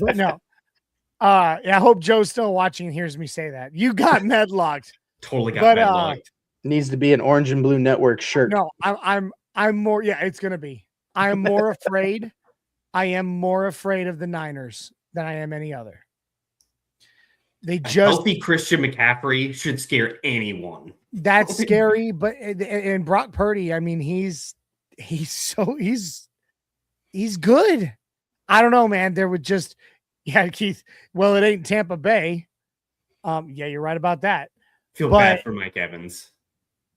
But no. I hope Joe's still watching and hears me say that. You got medlocked. Totally got medlocked. Needs to be an orange and blue network shirt. No, I'm more. Yeah, it's gonna be. I am more afraid. I am more afraid of the Niners than I am any other. They just healthy Christian McCaffrey should scare anyone. That's scary, but and Brock Purdy, I mean, he's good. I don't know, man. There would just, Keith. Well, it ain't Tampa Bay. Yeah, you're right about that. Feel bad for Mike Evans.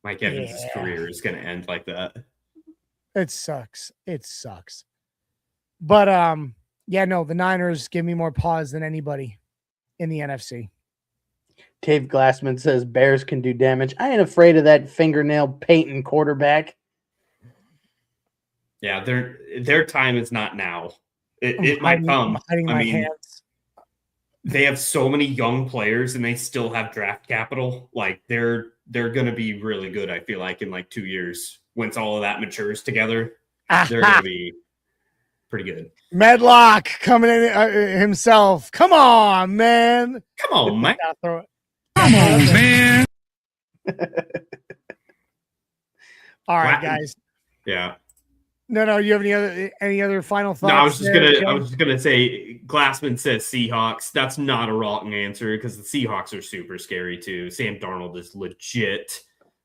Mike Evans' career is going to end like that. It sucks. But the Niners give me more pause than anybody in the NFC. Dave Glassman says Bears can do damage. I ain't afraid of that fingernail Peyton quarterback. Yeah, their time is not now. It might come. I mean, hands. They have so many young players and they still have draft capital. Like they're going to be really good. I feel like in like 2 years, once all of that matures together, they're going to be pretty good. Medlock coming in himself. Come on, man. Come on, man. Come on, man. All right, guys. Yeah. No. You have any other final thoughts? No, I was just gonna say Glassman says Seahawks. That's not a wrong answer because the Seahawks are super scary too. Sam Darnold is legit.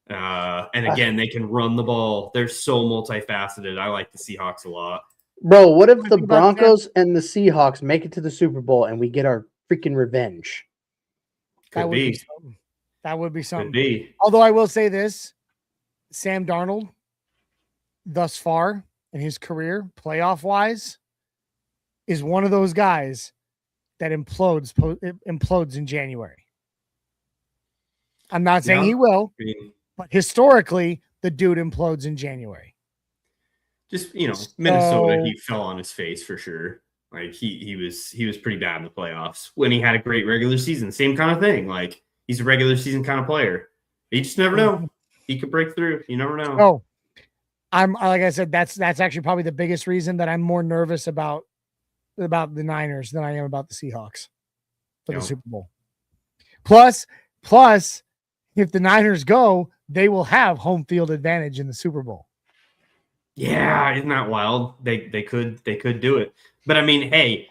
And again, they can run the ball. They're so multifaceted. I like the Seahawks a lot. Bro, what if the Broncos and the Seahawks make it to the Super Bowl and we get our freaking revenge? That would be something. That would be something. Could be. Although I will say this, Sam Darnold, thus far in his career, playoff-wise, is one of those guys that implodes in January. I'm not saying he will, but historically, the dude implodes in January. Just Minnesota, he fell on his face for sure. Like he was pretty bad in the playoffs when he had a great regular season. Same kind of thing. Like he's a regular season kind of player. You just never know. He could break through. You never know. Oh, I'm like I said, that's actually probably the biggest reason that I'm more nervous about the Niners than I am about the Seahawks for the Super Bowl. Plus, if the Niners go, they will have home field advantage in the Super Bowl. Yeah, isn't that wild? They could do it. But I mean, hey,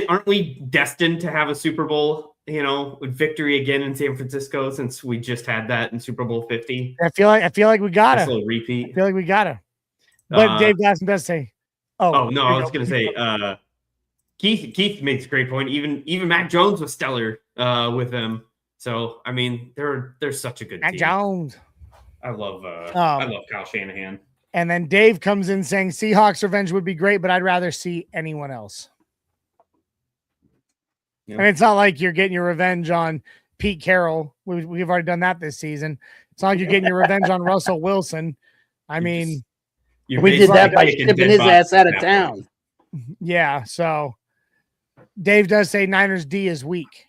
aren't we destined to have a Super Bowl victory again in San Francisco since we just had that in Super Bowl 50. I feel like we gotta. This little repeat. I feel like we gotta. But Dave Glasson does say, "Oh no, I was gonna say." Keith makes a great point. Even Mac Jones was stellar with them. So I mean, they're such a good Mac team. Jones. I love Kyle Shanahan. And then Dave comes in saying Seahawks revenge would be great, but I'd rather see anyone else. Yeah. And it's not like you're getting your revenge on Pete Carroll. We've already done that this season. It's not like you're getting your revenge on Russell Wilson. I mean, we did that by shipping his ass out of town. Yeah. So Dave does say Niners D is weak.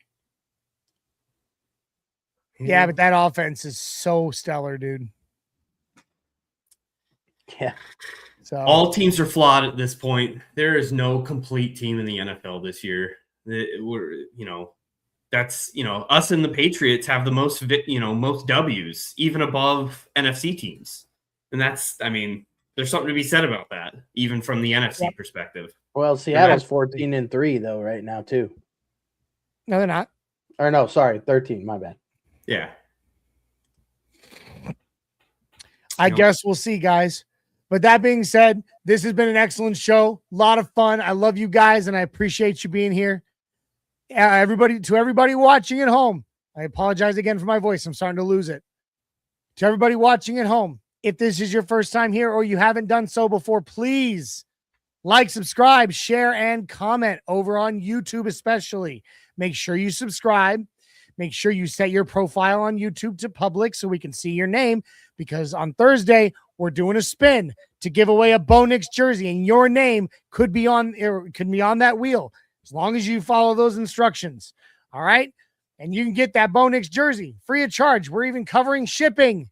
Yeah, but that offense is so stellar, dude. Yeah. So all teams are flawed at this point. There is no complete team in the NFL this year. We're, that's, us and the Patriots have the most, most W's, even above NFC teams. And that's, there's something to be said about that, even from the NFC perspective. Well, Seattle's 14-3 though right now too. No, they're not. Or no, sorry, 13. My bad. Yeah. I guess we'll see, guys. But that being said, this has been an excellent show. A lot of fun. I love you guys, and I appreciate you being here. Everybody watching at home, I apologize again for my voice. I'm starting to lose it. To everybody watching at home, if this is your first time here or you haven't done so before, please like, subscribe, share, and comment over on YouTube especially. Make sure you subscribe. Make sure you set your profile on YouTube to public so we can see your name, because on Thursday, we're doing a spin to give away a Bo Nix jersey, and your name could be on that wheel as long as you follow those instructions. All right? And you can get that Bo Nix jersey free of charge. We're even covering shipping.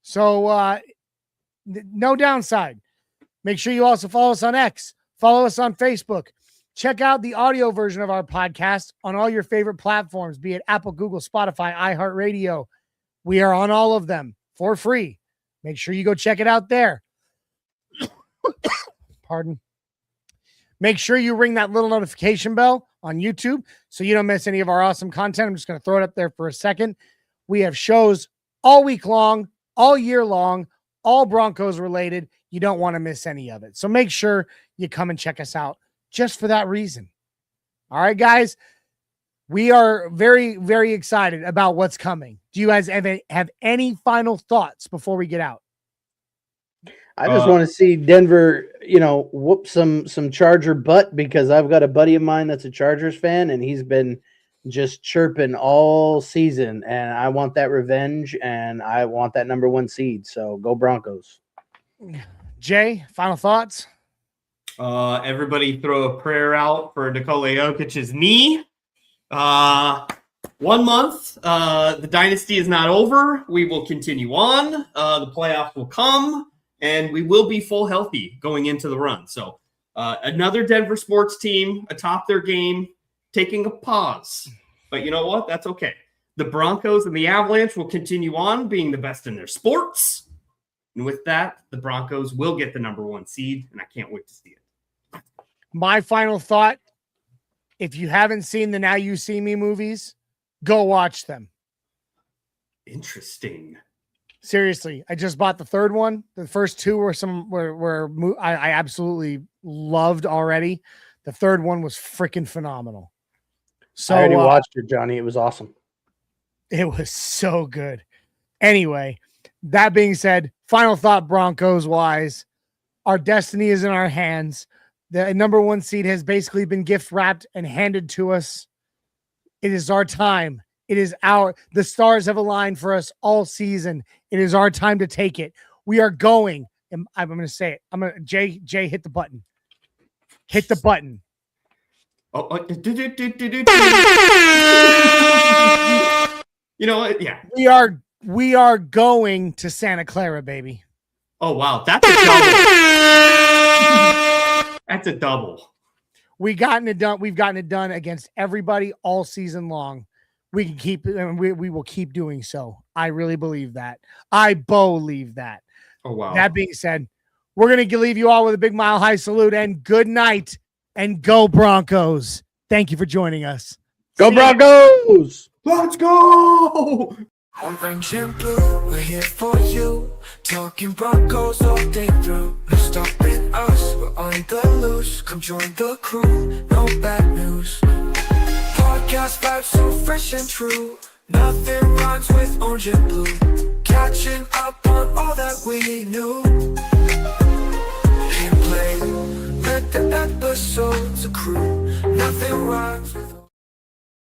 So no downside. Make sure you also follow us on X. Follow us on Facebook. Check out the audio version of our podcast on all your favorite platforms, be it Apple, Google, Spotify, iHeart Radio. We are on all of them for free. Make sure you go check it out there. Pardon. Make sure you ring that little notification bell on YouTube so you don't miss any of our awesome content. I'm just going to throw it up there for a second. We have shows all week long, all year long, all Broncos related. You don't want to miss any of it. So make sure you come and check us out just for that reason. All right, guys. We are very, very excited about what's coming. Do you guys have any final thoughts before we get out? I just want to see Denver, whoop some Charger butt, because I've got a buddy of mine that's a Chargers fan, and he's been just chirping all season, and I want that revenge, and I want that number 1 seed. So go Broncos. Jay, final thoughts? Everybody throw a prayer out for Nikola Jokic's knee. 1 month. The dynasty is not over. We will continue on. The playoffs will come, and we will be full healthy going into the run. So another Denver sports team atop their game, taking a pause. But you know what? That's okay. The Broncos and the Avalanche will continue on being the best in their sports. And with that, the Broncos will get the number 1 seed, and I can't wait to see it. My final thought, if you haven't seen the Now You See Me movies, go watch them. Interesting. Seriously, I just bought the 3rd one. The first 2 were I absolutely loved already. The 3rd one was freaking phenomenal. So I already watched it, Johnny. It was awesome. It was so good. Anyway, that being said, final thought Broncos wise, our destiny is in our hands. The number 1 seed has basically been gift wrapped and handed to us. It is our time. The stars have aligned for us all season. It is our time to take it. We are going. And I'm going to say it. Jay, hit the button. Hit the button. You know what? Yeah. We are going to Santa Clara, baby. Oh, wow. That's a double. That's a double. We've gotten it done against everybody all season long. We can keep it, and we will keep doing so. I really believe that. I believe that. Oh, wow. That being said, we're going to leave you all with a big mile high salute and good night, and go Broncos. Thank you for joining us. Go Broncos! Let's go! Orange and blue, we're here for you. Talking Broncos all day through. No stopping us, we're on the loose. Come join the crew, no bad news. Podcast vibes so fresh and true. Nothing rhymes with orange and blue. Catching up on all that we knew. Hit play, let the episodes accrue. Nothing rhymes with